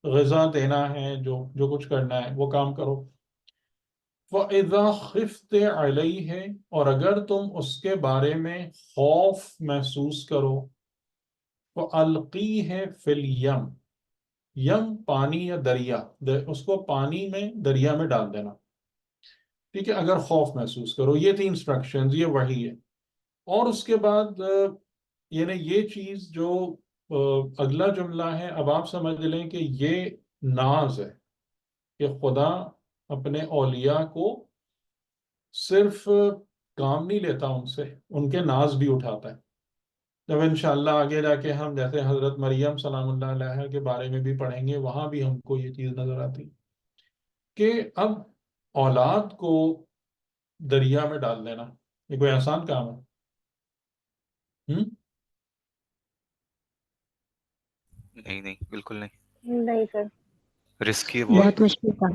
غذا دینا ہے، جو کچھ کرنا ہے وہ کام کرو۔ وَإِذَا خِفْتَ عَلَيْهِ، اور اگر تم اس کے بارے میں خوف محسوس کرو، فَأَلْقِيهِ فِي الْيَمِّ، یم پانی یا دریا، اس کو پانی میں، دریا میں ڈال دینا۔ ٹھیک ہے، اگر خوف محسوس کرو، یہ تھی انسٹرکشنز، یہ وحی ہے۔ اور اس کے بعد یعنی یہ چیز جو اگلا جملہ ہے، اب آپ سمجھ لیں کہ یہ ناز ہے کہ خدا اپنے اولیاء کو صرف کام نہیں لیتا ان سے، ان کے ناز بھی اٹھاتا ہے۔ جب انشاءاللہ آگے جا کے ہم جیسے حضرت مریم سلام اللہ علیہ کے بارے میں بھی پڑھیں گے، وہاں بھی ہم کو یہ چیز نظر آتی کہ اب اولاد کو دریا میں ڈال دینا یہ کوئی آسان کام ہے؟ نہیں نہیں، بالکل نہیں، نہیں سر۔ رسکی بہت۔ بہت مشکل تھا،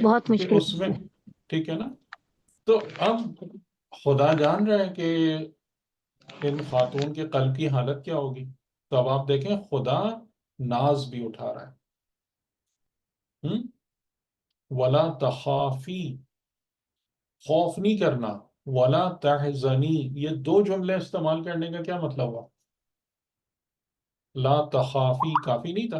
بہت کہ مشکل اس میں، ٹھیک ہے نا؟ تو اب خدا جان رہے ہیں کہ ان خاتون کے قلب کی حالت کیا ہوگی، تو اب آپ دیکھیں خدا ناز بھی اٹھا رہا ہے۔ ولا تخافی، خوف نہیں کرنا، ولا تحزنی، یہ دو جملے استعمال کرنے کا کیا مطلب ہوا؟ لا تخافی کافی نہیں تھا؟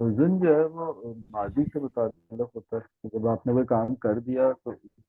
حزن جو ہے وہ ماضی سے متعلق ہوتا ہے کہ جب آپ نے کوئی کام کر دیا تو اس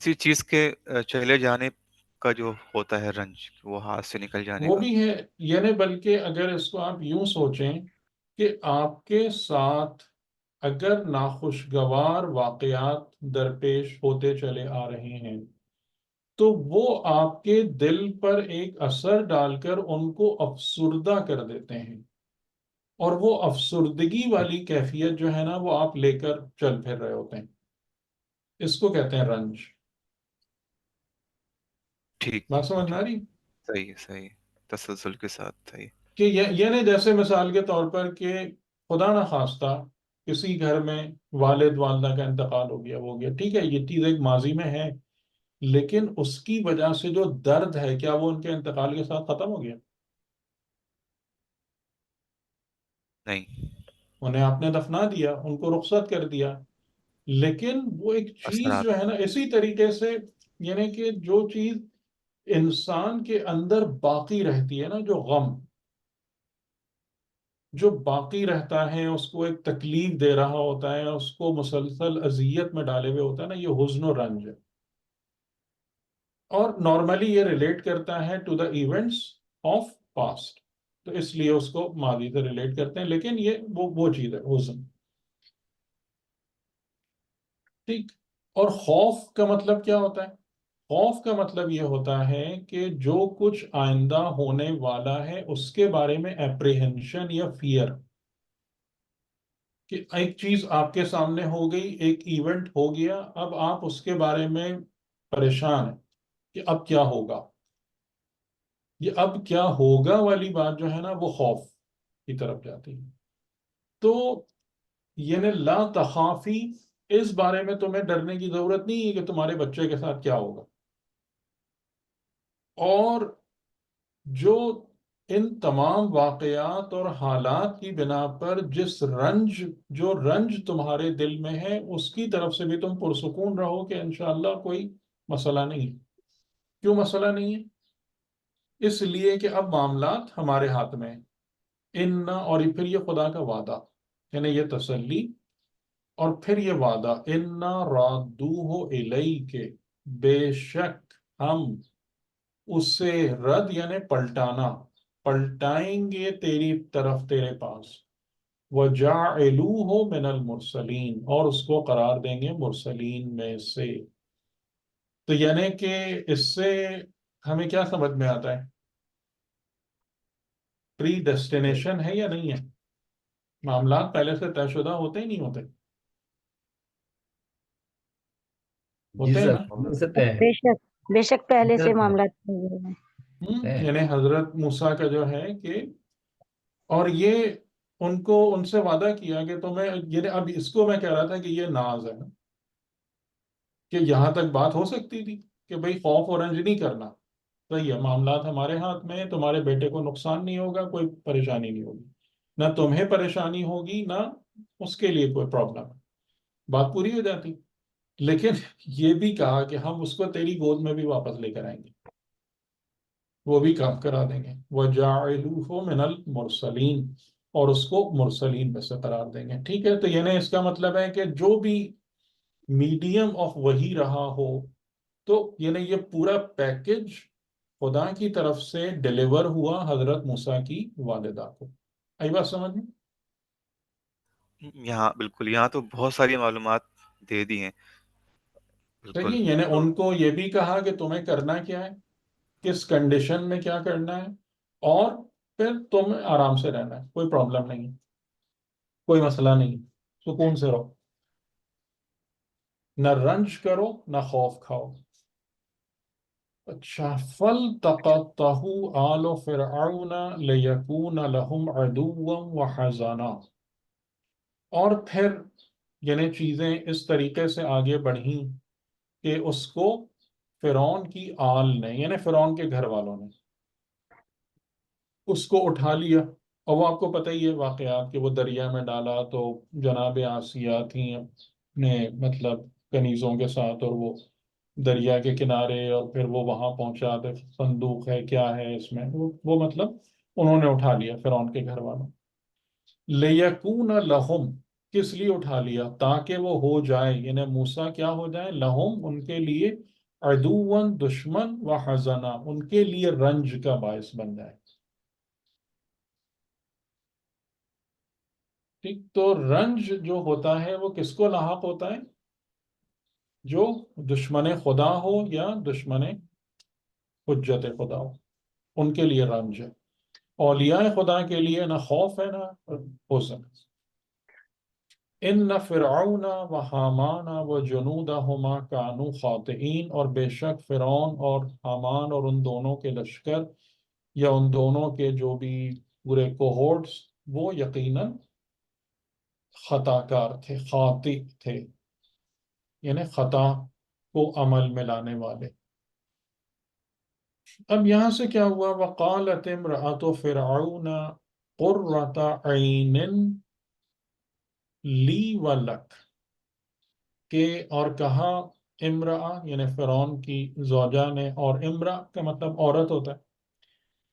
کسی چیز کے چلے جانے کا جو ہوتا ہے رنج، وہ ہاتھ سے نکل جانے وہ کا۔ بھی ہے، یعنی بلکہ اگر اس کو آپ یوں سوچیں کہ آپ کے ساتھ اگر ناخوشگوار واقعات درپیش ہوتے چلے آ رہے ہیں تو وہ آپ کے دل پر ایک اثر ڈال کر ان کو افسردہ کر دیتے ہیں، اور وہ افسردگی والی کیفیت جو ہے نا وہ آپ لے کر چل پھر رہے ہوتے ہیں، اس کو کہتے ہیں رنج۔ ٹھیک بات سمجھ میں آ ٹھیک، رہی؟ صحیح ہے صحیح، تسلسل کے ساتھ صحیح۔ کہ یعنی جیسے مثال کے طور پر کہ خدا نہ خواستہ کسی گھر میں والد والدہ کا انتقال ہو گیا، ٹھیک ہے، یہ چیز ایک ماضی میں ہے، لیکن اس کی وجہ سے جو درد ہے کیا وہ ان کے انتقال کے ساتھ ختم ہو گیا؟ نہیں، انہیں آپ نے دفنا دیا، ان کو رخصت کر دیا، لیکن وہ ایک چیز اثرات۔ جو ہے نا اسی طریقے سے، یعنی کہ جو چیز انسان کے اندر باقی رہتی ہے نا، جو غم جو باقی رہتا ہے، اس کو ایک تکلیف دے رہا ہوتا ہے، اس کو مسلسل اذیت میں ڈالے ہوئے ہوتا ہے نا، یہ حزن و رنج ہے، اور نارملی یہ ریلیٹ کرتا ہے to the events of past, تو اس لیے اس کو ماضی سے ریلیٹ کرتے ہیں، لیکن یہ وہ چیز ہے حزن، ٹھیک۔ اور خوف کا مطلب کیا ہوتا ہے؟ خوف کا مطلب یہ ہوتا ہے کہ جو کچھ آئندہ ہونے والا ہے اس کے بارے میں اپریہنشن یا فیئر، کہ ایک چیز آپ کے سامنے ہو گئی، ایک ایونٹ ہو گیا، اب آپ اس کے بارے میں پریشان ہیں کہ اب کیا ہوگا، یہ اب کیا ہوگا والی بات جو ہے نا وہ خوف کی طرف جاتی ہے۔ تو یعنی لا تخافی، اس بارے میں تمہیں ڈرنے کی ضرورت نہیں ہے کہ تمہارے بچے کے ساتھ کیا ہوگا، اور جو ان تمام واقعات اور حالات کی بنا پر جو رنج تمہارے دل میں ہے اس کی طرف سے بھی تم پرسکون رہو کہ انشاءاللہ کوئی مسئلہ نہیں ہے۔ کیوں مسئلہ نہیں ہے؟ اس لیے کہ اب معاملات ہمارے ہاتھ میں ہیں۔ اور پھر یہ خدا کا وعدہ، یعنی یہ تسلی، اور پھر یہ وعدہ انا رادوہ الیک، بے شک ہم اسے رد یعنی پلٹانا، پلٹائیں گے تیری طرف، تیرے پاس، وَجَعِلُوهُ مِنَ الْمُرْسَلِينَ، اور اس کو قرار دیں گے مرسلین میں سے۔ تو یعنی کہ اس سے ہمیں کیا سمجھ میں آتا ہے؟ پری ڈیسٹینیشن ہے یا نہیں ہے؟ معاملات پہلے سے طے شدہ ہوتے ہی نہیں ہوتے؟ جی ہوتے ہیں سر، نا؟ ہو سکتے ہیں، بے شک بے شک پہلے سے فطرت میں معاملات ہوئے ہیں۔ ہیں۔ یعنی حضرت موسیٰ کا جو ہے کہ، اور یہ ان کو ان سے وعدہ کیا کہ تمہیں، یعنی اب اس کو میں کہہ رہا تھا کہ یہ ناز ہے نا، کہ یہاں تک بات ہو سکتی تھی کہ بھئی خوف اور رنج نہیں کرنا، صحیح ہے، معاملات ہمارے ہاتھ میں ہیں، تمہارے بیٹے کو نقصان نہیں ہوگا، کوئی پریشانی نہیں ہوگی، نہ تمہیں پریشانی ہوگی نہ اس کے لیے کوئی پرابلم ہے، بات پوری ہو جاتی۔ لیکن یہ بھی کہا کہ ہم اس کو تیری گود میں بھی واپس لے کر آئیں گے، وہ بھی کام کرا دیں گے، وَجَعِلُوهُ مِنَ الْمُرْسَلِينَ، اور اس کو مرسلین میں سے قرار دیں گے، ٹھیک ہے۔ تو یعنی اس کا مطلب ہے کہ جو بھی میڈیم آف وہی رہا ہو، تو یعنی یہ پورا پیکج خدا کی طرف سے ڈیلیور ہوا حضرت موسیٰ کی والدہ کو۔ آئی بات سمجھ میں؟ یہاں بالکل، یہاں تو بہت ساری معلومات دے دی ہیں، بالکل۔ صحیح، یعنی ان کو یہ بھی کہا کہ تمہیں کرنا کیا ہے، کس کنڈیشن میں کیا کرنا ہے، اور پھر تمہیں آرام سے رہنا ہے، کوئی پرابلم نہیں، کوئی مسئلہ نہیں، سکون سے رہو، نہ رنج کرو نہ خوف کھاؤ. اچھا، فَالْتَقَطَهُ آلُ فِرْعَوْنَ لِيَكُونَ لَهُمْ عَدُوًّا وَحَزَنًا. اور پھر یعنی چیزیں اس طریقے سے آگے بڑھیں کہ اس کو فرعون کی آل نے، یعنی فرعون کے گھر والوں نے اس کو اٹھا لیا. اور وہ آپ کو پتہ ہی ہے واقعات کہ وہ دریا میں ڈالا تو جناب آسیہ تھیں اپنے مطلب کنیزوں کے ساتھ، اور وہ دریا کے کنارے، اور پھر وہ وہاں پہنچا تو صندوق ہے کیا ہے اس میں، وہ مطلب انہوں نے اٹھا لیا فرعون کے گھر والوں. لیکون لہم، کس لیے اٹھا لیا؟ تاکہ وہ ہو جائے، یعنی موسیٰ کیا ہو جائے، لہم ان کے لیے، عدوًا دشمن، و حزنا ان کے لیے رنج کا باعث بن جائے. ٹھیک، تو رنج جو ہوتا ہے وہ کس کو لاحق ہوتا ہے؟ جو دشمن خدا ہو یا دشمن حجت خدا ہو، ان کے لیے رنج ہے. اولیاء خدا کے لیے نہ خوف ہے نہ حزن. ان فرعون و حامان و جنودہما کانوا خاطئین، اور بے شک فرعون اور حامان اور ان دونوں کے لشکر یا ان دونوں کے جو بھی پورے کوہورٹس، وہ یقیناً خطا کار تھے، خاطئ تھے، یعنی خطا کو عمل میں لانے والے. اب یہاں سے کیا ہوا؟ وقالت امرأۃ فرعون قرۃ عین لی ولک، کہ اور کہا امرأ یعنی فرعون کی زوجہ نے، اور امرأ کا مطلب عورت ہوتا ہے،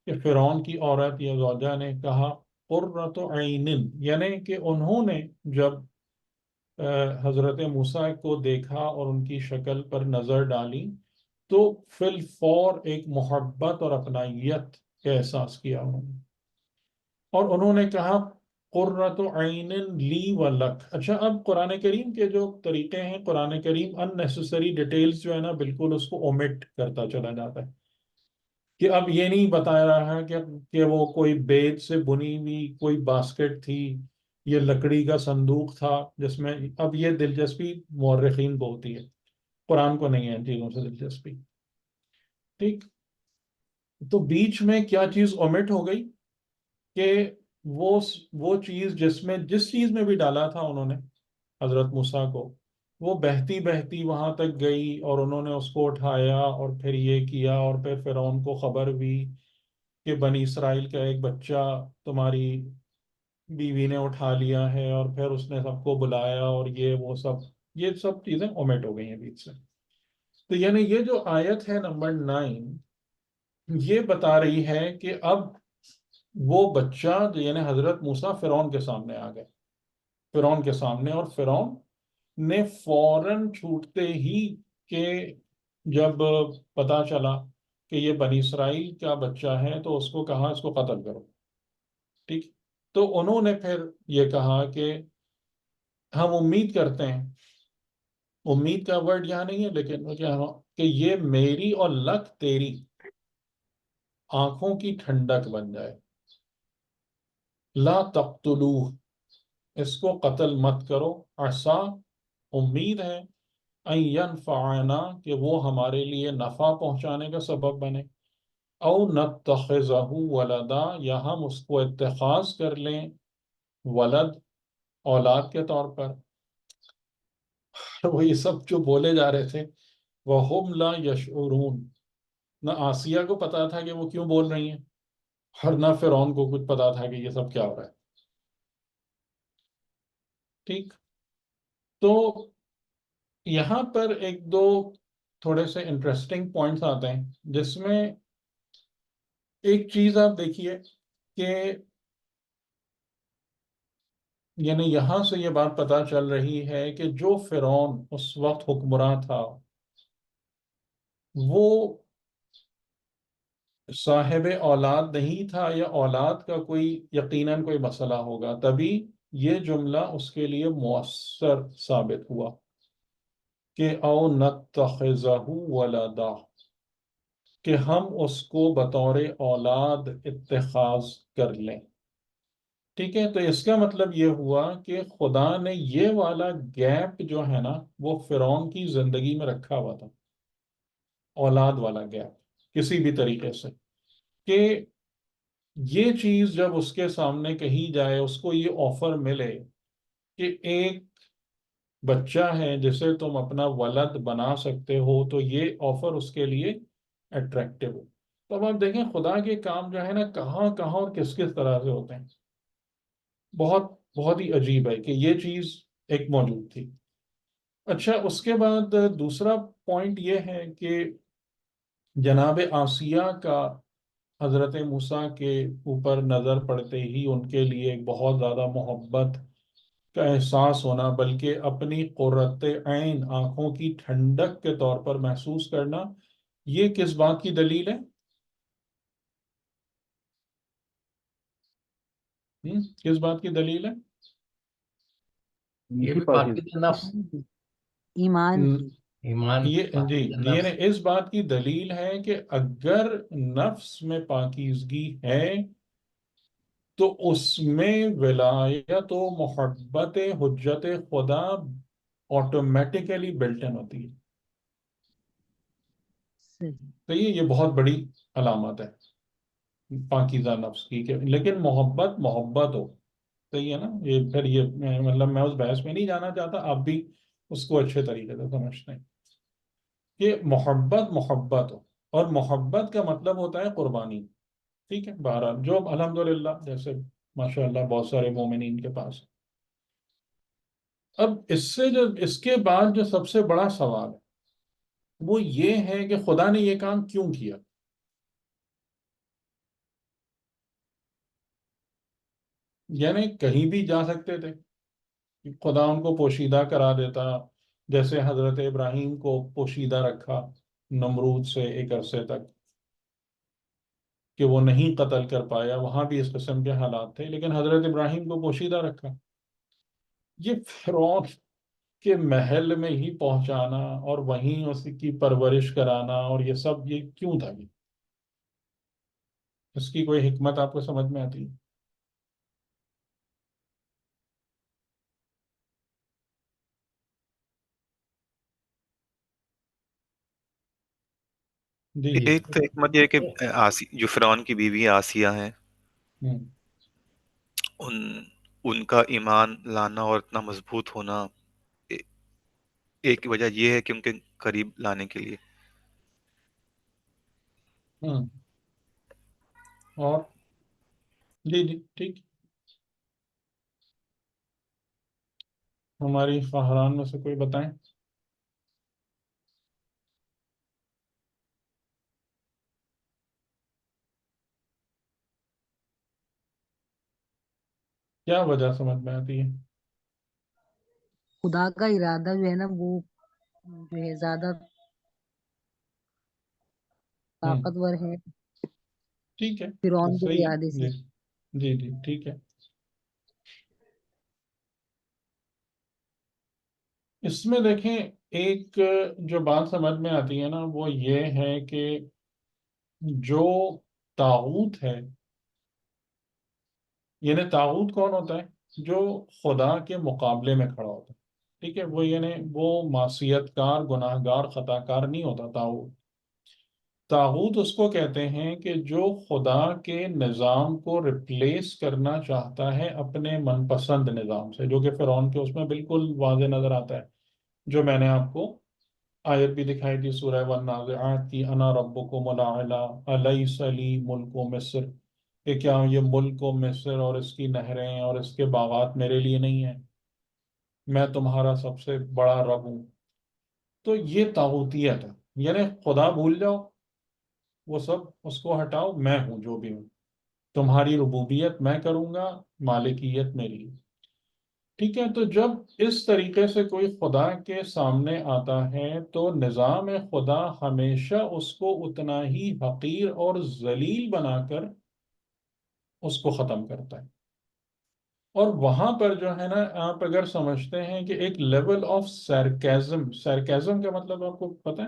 کہ فرعون کی عورت یا زوجہ نے کہا قرۃ عین، یعنی کہ انہوں نے جب حضرت موسیٰ کو دیکھا اور ان کی شکل پر نظر ڈالی تو فی الفور ایک محبت اور اپنائیت کا احساس کیا انہوں نے، اور انہوں نے کہا قرۃ عین لی ولک. اچھا، اب قرآن کریم کے جو طریقے ہیں، قرآن کریم ان نیسیسری ڈیٹیلز جو ہے نا بالکل اس کو اومٹ کرتا چلا جاتا ہے، کہ اب یہ نہیں بتا رہا ہے کہ وہ کوئی بیج سے بنی ہوئی کوئی باسکٹ تھی، یہ لکڑی کا صندوق تھا جس میں. اب یہ دلچسپی مورخین کو ہوتی ہے، قرآن کو نہیں ہے ان چیزوں سے دلچسپی. ٹھیک، تو بیچ میں کیا چیز اومٹ ہو گئی کہ وہ چیز جس چیز میں بھی ڈالا تھا انہوں نے حضرت موسیٰ کو، وہ بہتی بہتی وہاں تک گئی، اور انہوں نے اس کو اٹھایا اور پھر یہ کیا، اور پھر فرعون کو خبر ہوئی کہ بنی اسرائیل کا ایک بچہ تمہاری بیوی نے اٹھا لیا ہے، اور پھر اس نے سب کو بلایا، اور یہ سب چیزیں اومٹ ہو گئی ہیں بیچ سے. تو یعنی یہ جو آیت ہے نمبر 9، یہ بتا رہی ہے کہ اب وہ بچہ یعنی حضرت موسیٰ فرعون کے سامنے آ گئے، فرعون کے سامنے، اور فرعون نے فوراً چھوٹتے ہی کہ جب پتا چلا کہ یہ بنی اسرائیل کا بچہ ہے تو اس کو کہا اس کو قتل کرو. ٹھیک، تو انہوں نے پھر یہ کہا کہ ہم امید کرتے ہیں، امید کا ورڈ یہاں نہیں ہے لیکن وہ کیا کہ یہ میری اور لک تیری آنکھوں کی ٹھنڈک بن جائے. لا تقتلوہ، اس کو قتل مت کرو، عسا، امید ہے، ان ینفعنا، کہ وہ ہمارے لیے نفع پہنچانے کا سبب بنے، او نتخذہ ولدا، یا ہم اس کو اتخاذ کر لیں ولد، اولاد کے طور پر. وہ یہ سب جو بولے جا رہے تھے، وَهُمْ لَا يَشْعُرُونَ، نہ آسیہ کو پتا تھا کہ وہ کیوں بول رہی ہیں، اور نہ فرعون کو کچھ پتا تھا کہ یہ سب کیا ہو رہا ہے. ٹھیک، تو یہاں پر ایک دو تھوڑے سے انٹرسٹنگ پوائنٹس آتے ہیں، جس میں ایک چیز آپ دیکھیے کہ یعنی یہاں سے یہ بات پتا چل رہی ہے کہ جو فرعون اس وقت حکمراں تھا وہ صاحب اولاد نہیں تھا، یا اولاد کا یقیناً کوئی مسئلہ ہوگا، تبھی یہ جملہ اس کے لیے مؤثر ثابت ہوا کہ او نتخذہ ولدا. کہ ہم اس کو بطور اولاد اتخاذ کر لیں. ٹھیک ہے، تو اس کا مطلب یہ ہوا کہ خدا نے یہ والا گیپ جو ہے نا وہ فرعون کی زندگی میں رکھا ہوا تھا، اولاد والا گیپ کسی بھی طریقے سے، کہ یہ چیز جب اس کے سامنے کہی جائے، اس کو یہ آفر ملے کہ ایک بچہ ہے جسے تم اپنا ولد بنا سکتے ہو، تو یہ آفر اس کے لیے اٹریکٹیو ہو. تو اب آپ دیکھیں خدا کے کام جو ہے نا کہاں کہاں اور کس کس طرح سے ہوتے ہیں. بہت بہت ہی عجیب ہے کہ یہ چیز ایک موجود تھی. اچھا، اس کے بعد دوسرا پوائنٹ یہ ہے کہ جناب آسیہ کا حضرت موسیٰ کے اوپر نظر پڑتے ہی ان کے لیے ایک بہت زیادہ محبت کا احساس ہونا، بلکہ اپنی قرۃ عین آنکھوں کی ٹھنڈک کے طور پر محسوس کرنا، یہ کس بات کی دلیل ہے؟ کس بات کی دلیل ہے؟ یہ ان کی بھی پاکیزگی. پاکیزہ نفس، ایمان ن- کی. ایمان یہ جی پاکیزہ یہ نفس. اس بات کی دلیل ہے کہ اگر نفس میں پاکیزگی ہے تو اس میں ولایت و محبت حجت خدا آٹومیٹیکلی بلٹ ان ہوتی ہے. صحیح. تو یہ بہت بڑی علامت ہے پاکیزہ نفس کی، کہ لیکن محبت محبت ہو. صحیح ہے نا؟ یہ پھر یہ مطلب میں اس بحث میں نہیں جانا چاہتا، آپ بھی اس کو اچھے طریقے سے سمجھتے ہیں کہ محبت محبت ہو، اور محبت کا مطلب ہوتا ہے قربانی. ٹھیک ہے، بہرحال جو الحمدللہ جیسے ماشاء اللہ بہت سارے مومنین کے پاس ہے. اب اس کے بعد جو سب سے بڑا سوال ہے وہ یہ ہے کہ خدا نے یہ کام کیوں کیا؟ یعنی کہیں بھی جا سکتے تھے، خدا ان کو پوشیدہ کرا دیتا، جیسے حضرت ابراہیم کو پوشیدہ رکھا نمرود سے ایک عرصے تک کہ وہ نہیں قتل کر پایا، وہاں بھی اس قسم کے حالات تھے، لیکن حضرت ابراہیم کو پوشیدہ رکھا. یہ فرعون کے محل میں ہی پہنچانا اور وہیں اس کی پرورش کرانا اور یہ سب، یہ کیوں تھا؟ یہ اس کی کوئی حکمت آپ کو سمجھ میں آتی ہے؟ جی جی. ایک تو حکمت یہ ہے کہ جو فرعون کی بیوی آسیہ ہیں، ہوں. ان ان کا ایمان لانا اور اتنا مضبوط ہونا، اے- ایک وجہ یہ ہے کہ ان کے قریب لانے کے لیے. ہوں. اور جی جی ٹھیک. ہماری خواہران میں سے کوئی بتائیں. کیا وجہ سمجھ میں آتی ہے؟ خدا کا ارادہ جو ہے نا وہ جو ہے زیادہ ہوں. طاقتور ہے ٹھیک ہے، فرعون کے صحیح ارادے ہے. سے. جی جی جی ٹھیک ہے. اس میں دیکھیں ایک جو بات سمجھ میں آتی ہے نا وہ یہ ہے کہ جو طاغوت ہے، یعنی طاغوت کون ہوتا ہے؟ جو خدا کے مقابلے میں کھڑا ہوتا ہے. ٹھیک ہے، وہ یعنی وہ معصیت کار گناہ گار خطا کار نہیں ہوتا طاغوت. طاغوت اس کو کہتے ہیں کہ جو خدا کے نظام کو ریپلیس کرنا چاہتا ہے اپنے من پسند نظام سے، جو کہ فرعون کے اس میں بالکل واضح نظر آتا ہے، جو میں نے آپ کو آیت بھی دکھائی تھی سورہ والنازعات کی، انا ربکم الاعلی الیس لی ملک مصر، کہ کیا یہ ملک و مصر اور اس کی نہریں اور اس کے باغات میرے لیے نہیں ہیں؟ میں تمہارا سب سے بڑا رب ہوں. تو یہ طاغوتیت ہے، یعنی خدا بھول جاؤ، وہ سب اس کو ہٹاؤ، میں ہوں جو بھی ہوں، تمہاری ربوبیت میں کروں گا، مالکیت میری. ٹھیک ہے، تو جب اس طریقے سے کوئی خدا کے سامنے آتا ہے تو نظام خدا ہمیشہ اس کو اتنا ہی حقیر اور ذلیل بنا کر اس کو ختم کرتا ہے. اور وہاں پر جو ہے نا آپ اگر سمجھتے ہیں کہ ایک لیول آف سیرکیزم، سیرکیزم کا مطلب آپ کو پتہ ہے؟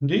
جی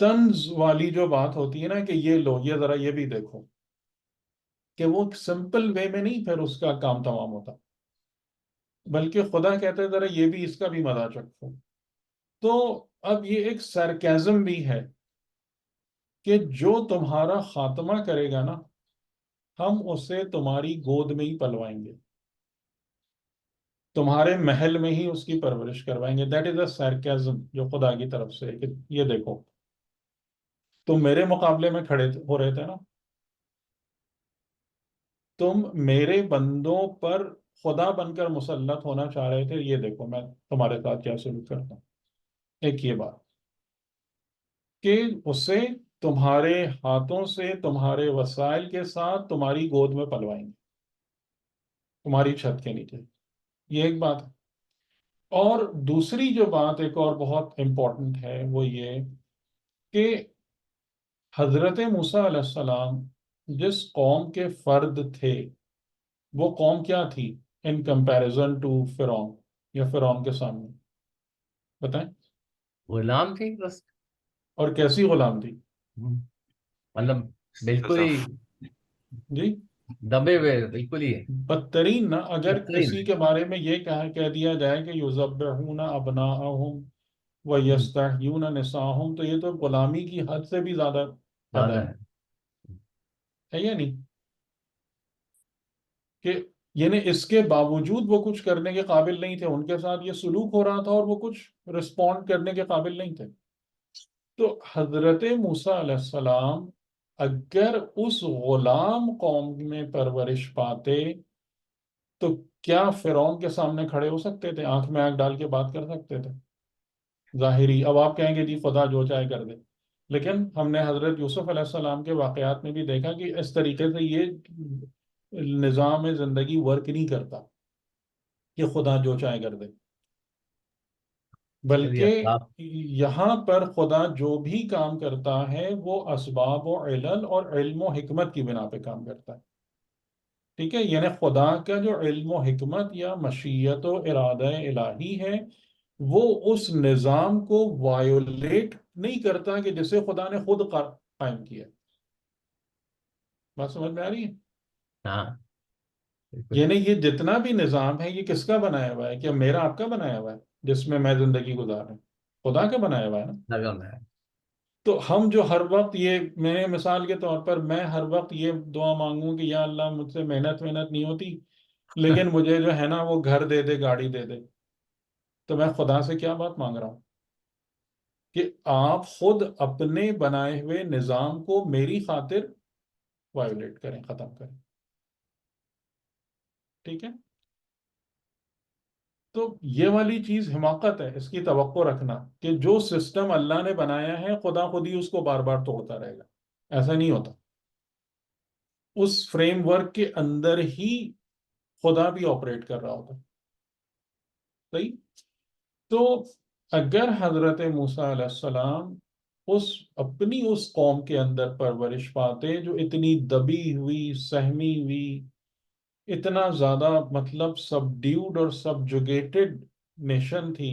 طنز والی جو بات ہوتی ہے نا کہ یہ لو یہ ذرا یہ بھی دیکھو، کہ وہ سمپل وے میں نہیں پھر اس کا کام تمام ہوتا، بلکہ خدا کہتے ہیں ذرا یہ بھی اس کا بھی مزہ چکھو. تو اب یہ ایک سارکیزم بھی ہے کہ جو تمہارا خاتمہ کرے گا نا، ہم اسے تمہاری گود میں ہی پلوائیں گے، تمہارے محل میں ہی اس کی پرورش کروائیں گے. دیٹ از اے سارکیزم جو خدا کی طرف سے ہے کہ یہ دیکھو تم میرے مقابلے میں کھڑے ہو رہے تھے نا، تم میرے بندوں پر خدا بن کر مسلط ہونا چاہ رہے تھے، یہ دیکھو میں تمہارے ساتھ کیا سلوک کرتا ہوں. ایک یہ بات کہ اسے تمہارے ہاتھوں سے تمہارے وسائل کے ساتھ تمہاری گود میں پلوائیں گے، تمہاری چھت کے نیچے. یہ ایک بات ہے. اور دوسری جو بات ایک اور بہت امپورٹنٹ ہے وہ یہ کہ حضرت موسیٰ علیہ السلام جس قوم کے فرد تھے، وہ قوم کیا تھی ان کمپیریزن ٹو فرعون، یا فرعون کے سامنے بتائیں؟ غلام تھی بس. اور کیسی غلام تھی؟ مطلب بالکل ہی جی دبے ہوئے، بالکل ہی بدترین نا. اگر بدترین. کسی کے بارے میں یہ کہہ دیا جائے کہ یذبحون ابناءہم ویستحیون نساءہم، تو یہ تو غلامی کی حد سے بھی زیادہ زیادہ ہے ہے. یا نہیں؟ کہ یعنی اس کے باوجود وہ کچھ کرنے کے قابل نہیں تھے، ان کے ساتھ یہ سلوک ہو رہا تھا اور وہ کچھ رسپونڈ کرنے کے قابل نہیں تھے. تو حضرت موسیٰ علیہ السلام اگر اس غلام قوم میں پرورش پاتے تو کیا فرعون کے سامنے کھڑے ہو سکتے تھے، آنکھ میں آنکھ ڈال کے بات کر سکتے تھے؟ ظاہری. اب آپ کہیں گے جی خدا جو چاہے کر دے، لیکن ہم نے حضرت یوسف علیہ السلام کے واقعات میں بھی دیکھا کہ اس طریقے سے یہ نظام زندگی ورک نہیں کرتا کہ خدا جو چاہے کر دے، چلیے بلکہ آپ یہاں پر خدا جو بھی کام کرتا ہے وہ اسباب و علل اور علم و حکمت کی بنا پہ کام کرتا ہے. ٹھیک ہے؟ یعنی خدا کا جو علم و حکمت یا مشیت و ارادہ الہی ہے وہ اس نظام کو وائیولیٹ نہیں کرتا کہ جسے خدا نے خود قائم کیا. بات سمجھ میں آ رہی ہے؟ ہاں بالکل یعنی یہ جتنا بھی نظام ہے یہ کس کا بنایا ہوا ہے؟ کیا میرا آپ کا بنایا ہوا ہے جس میں میں زندگی گزار رہا ہوں؟ خدا کا بنایا ہوا ہے نا. لگا میں. تو ہم جو ہر وقت یہ، میں مثال کے طور پر میں ہر وقت یہ دعا مانگوں کہ یا اللہ مجھ سے محنت نہیں ہوتی لیکن مجھے جو ہے نا وہ گھر دے دے، گاڑی دے دے، تو میں خدا سے کیا بات مانگ رہا ہوں کہ آپ خود اپنے بنائے ہوئے نظام کو میری خاطر وائیولیٹ کریں، ختم کریں. ٹھیک ہے؟ تو یہ والی چیز حماقت ہے، اس کی توقع رکھنا کہ جو سسٹم اللہ نے بنایا ہے خدا خود ہی اس کو بار بار توڑتا رہے گا. ایسا نہیں ہوتا. اس فریم ورک کے اندر ہی خدا بھی آپریٹ کر رہا ہوتا. صحیح؟ تو اگر حضرت موسیٰ علیہ السلام اپنی اس قوم کے اندر پرورش پاتے جو اتنی دبی ہوئی، سہمی ہوئی، اتنا زیادہ مطلب سبڈیوڈ اور سبجوگیٹڈ نیشن تھی،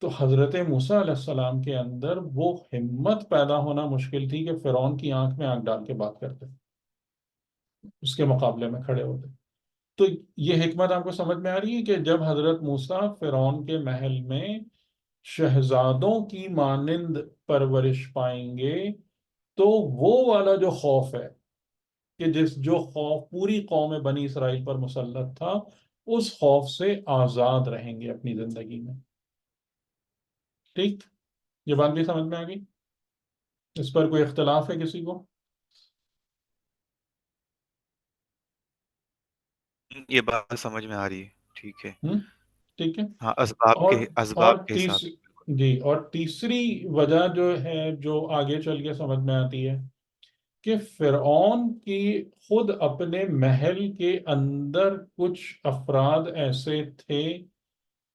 تو حضرت موسیٰ علیہ السلام کے اندر وہ ہمت پیدا ہونا مشکل تھی کہ فرعون کی آنکھ میں آنکھ ڈال کے بات کرتے، اس کے مقابلے میں کھڑے ہوتے. تو یہ حکمت آپ کو سمجھ میں آ رہی ہے کہ جب حضرت موسیٰ فرعون کے محل میں شہزادوں کی مانند پرورش پائیں گے تو وہ والا جو خوف ہے کہ جو خوف پوری قوم بنی اسرائیل پر مسلط تھا، اس خوف سے آزاد رہیں گے اپنی زندگی میں. ٹھیک؟ یہ بات بھی سمجھ میں آ گئی؟ اس پر کوئی اختلاف ہے کسی کو؟ یہ بات سمجھ میں آ رہی ہے. ٹھیک ہے. ٹھیک ہے. ہاں، اور اسباب کے حساب سے. جی، اور تیسری وجہ جو ہے جو آگے چل کے سمجھ میں آتی ہے کہ فرعون کی خود اپنے محل کے اندر کچھ افراد ایسے تھے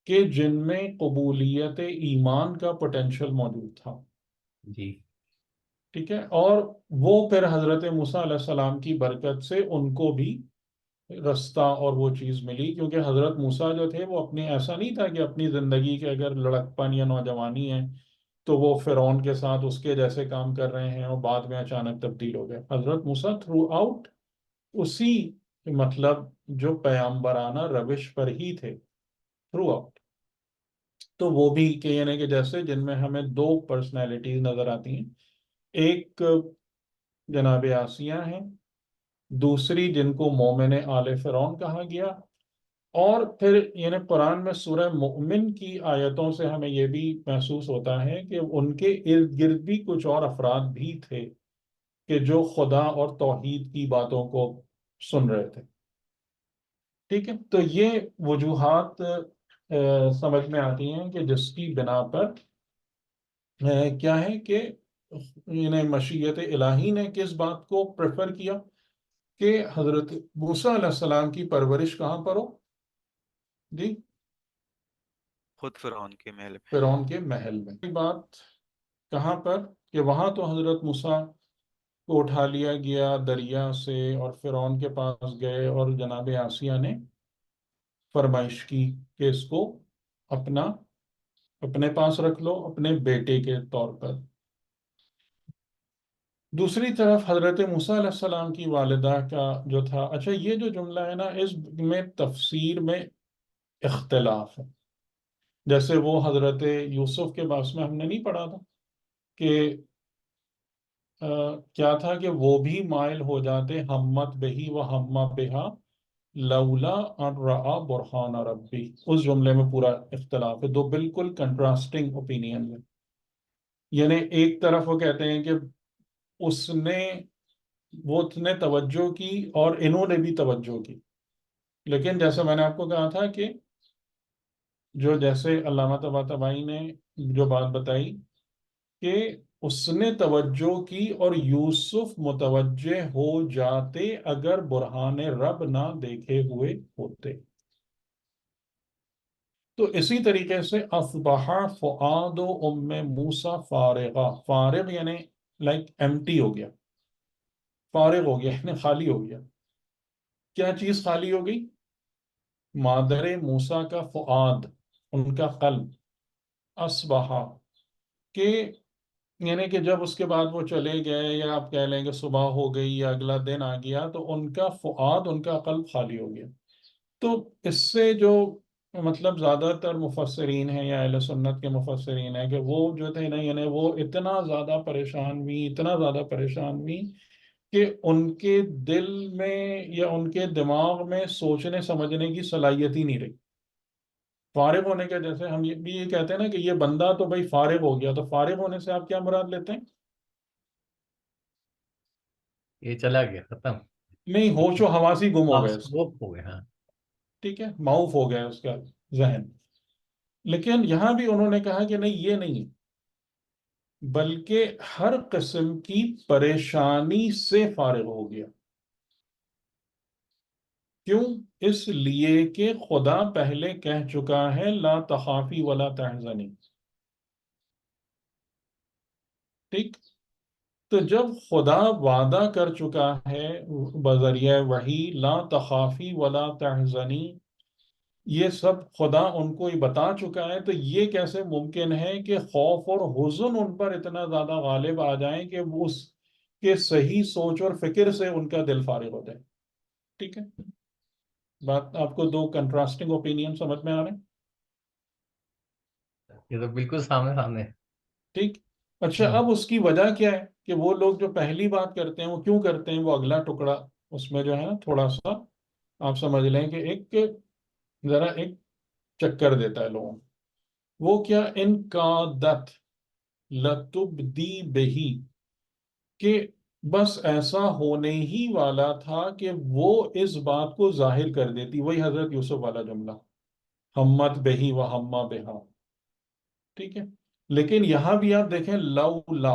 کہ جن میں قبولیت ایمان کا پوٹینشل موجود تھا. جی. ٹھیک ہے؟ اور وہ پھر حضرت موسیٰ علیہ السلام کی برکت سے ان کو بھی رستہ اور وہ چیز ملی، کیونکہ حضرت موسیٰ جو تھے وہ اپنی، ایسا نہیں تھا کہ اپنی زندگی کے اگر لڑکپن یا نوجوانی ہے تو وہ فرعون کے ساتھ اس کے جیسے کام کر رہے ہیں اور بعد میں اچانک تبدیل ہو گئے۔ حضرت موسیٰ تھرو آؤٹ اسی مطلب جو پیامبرانہ روش پر ہی تھے تھرو آؤٹ۔ تو وہ بھی کہ یعنی کہ جیسے جن میں ہمیں دو پرسنالٹیز نظر آتی ہیں، ایک جناب آسیہ ہیں، دوسری جن کو مومن آل فرعون کہا گیا، اور پھر یعنی قرآن میں سورہ مؤمن کی آیتوں سے ہمیں یہ بھی محسوس ہوتا ہے کہ ان کے ارد گرد بھی کچھ اور افراد بھی تھے کہ جو خدا اور توحید کی باتوں کو سن رہے تھے۔ ٹھیک ہے، تو یہ وجوہات سمجھ میں آتی ہیں کہ جس کی بنا پر کیا ہے کہ یعنی مشیت الہی نے کس بات کو پریفر کیا کہ حضرت موسیٰ علیہ السلام کی پرورش کہاں پر ہو؟ جی، خود فرعون کے محل میں۔ فرعون کے محل میں۔ ایک بات کہاں پر کہ وہاں تو حضرت موسیٰ کو اٹھا لیا گیا دریا سے اور فرعون کے پاس گئے، اور جناب آسیہ نے فرمائش کی کہ اس کو اپنے پاس رکھ لو اپنے بیٹے کے طور پر۔ دوسری طرف حضرت موسیٰ علیہ السلام کی والدہ کا جو تھا، اچھا یہ جو جملہ ہے نا، اس میں تفسیر میں اختلاف ہے۔ جیسے وہ حضرت یوسف کے باس میں ہم نے نہیں پڑھا تھا کہ کیا تھا کہ وہ بھی مائل ہو جاتے ہمت بہی و ہمہ بہا لولا ان رآ برہان ربی۔ اس جملے میں پورا اختلاف ہے، دو بالکل کنٹراسٹنگ اوپینین ہے۔ یعنی ایک طرف وہ کہتے ہیں کہ وہ نے توجہ کی اور انہوں نے بھی توجہ کی، لیکن جیسا میں نے آپ کو کہا تھا کہ جو جیسے علامہ طباطبائی نے جو بات بتائی کہ اس نے توجہ کی اور یوسف متوجہ ہو جاتے اگر برہان رب نہ دیکھے ہوئے ہوتے۔ تو اسی طریقے سے اصبح فؤاد ام موسیٰ فارغہ، فارغ یعنی لائک ایمٹی ہو گیا، فارغ ہو گیا یعنی خالی ہو گیا۔ کیا چیز خالی ہو گئی؟ مادر موسیٰ کا فؤاد، ان کا قلب، اصبح کہ یعنی کہ جب اس کے بعد وہ چلے گئے، یا آپ کہہ لیں کہ صبح ہو گئی یا اگلا دن آ گیا، تو ان کا فؤاد، ان کا قلب خالی ہو گیا۔ تو اس سے جو مطلب زیادہ تر مفسرین ہیں یا اہل سنت کے مفسرین ہیں کہ وہ جو تھے نا، یعنی وہ اتنا زیادہ پریشان ہوئی کہ ان کے دل میں یا ان کے دماغ میں سوچنے سمجھنے کی صلاحیت ہی نہیں رہی۔ فارغ ہونے کا، جیسے ہم یہ بھی یہ کہتے ہیں نا کہ یہ بندہ تو بھائی فارغ ہو گیا، تو فارغ ہونے سے آپ کیا مراد لیتے ہیں؟ یہ چلا گیا، ختم، نہیں، ہوش و حواس ہی گم ہو گئے اس کے۔ وہ ہو گیا، ہاں۔ ٹھیک ہے، معاف ہو گیا اس کا ذہن۔ لیکن یہاں بھی انہوں نے کہا کہ نہیں، یہ نہیں، بلکہ ہر قسم کی پریشانی سے فارغ ہو گیا۔ کیوں؟ اس لیے کہ خدا پہلے کہہ چکا ہے لا تخافی ولا تحزنی۔ ٹھیک، تو جب خدا وعدہ کر چکا ہے بذریعہ وحی لا تخافی ولا تحزنی، یہ سب خدا ان کو ہی بتا چکا ہے، تو یہ کیسے ممکن ہے کہ خوف اور حزن ان پر اتنا زیادہ غالب آ جائیں کہ وہ اس کے صحیح سوچ اور فکر سے ان کا دل فارغ ہو جائے؟ ٹھیک ہے، بات آپ کو دو کنٹراسٹنگ اوپینین سمجھ میں آ رہے ہیں؟ یہ تو بالکل سامنے سامنے ہے۔ ٹھیک، اچھا اب اس کی وجہ کیا ہے کہ وہ لوگ جو پہلی بات کرتے ہیں وہ کیوں کرتے ہیں؟ وہ اگلا ٹکڑا اس میں جو ہے نا تھوڑا سا آپ سمجھ لیں کہ ایک ذرا ایک چکر دیتا ہے لوگوں کو۔ وہ کیا؟ ان کا دت لتبدی بہی، کہ بس ایسا ہونے ہی والا تھا کہ وہ اس بات کو ظاہر کر دیتی، وہی حضرت یوسف والا جملہ ہمت بہی و ہمہ بہا۔ ٹھیک ہے، لیکن یہاں بھی آپ دیکھیں لولا،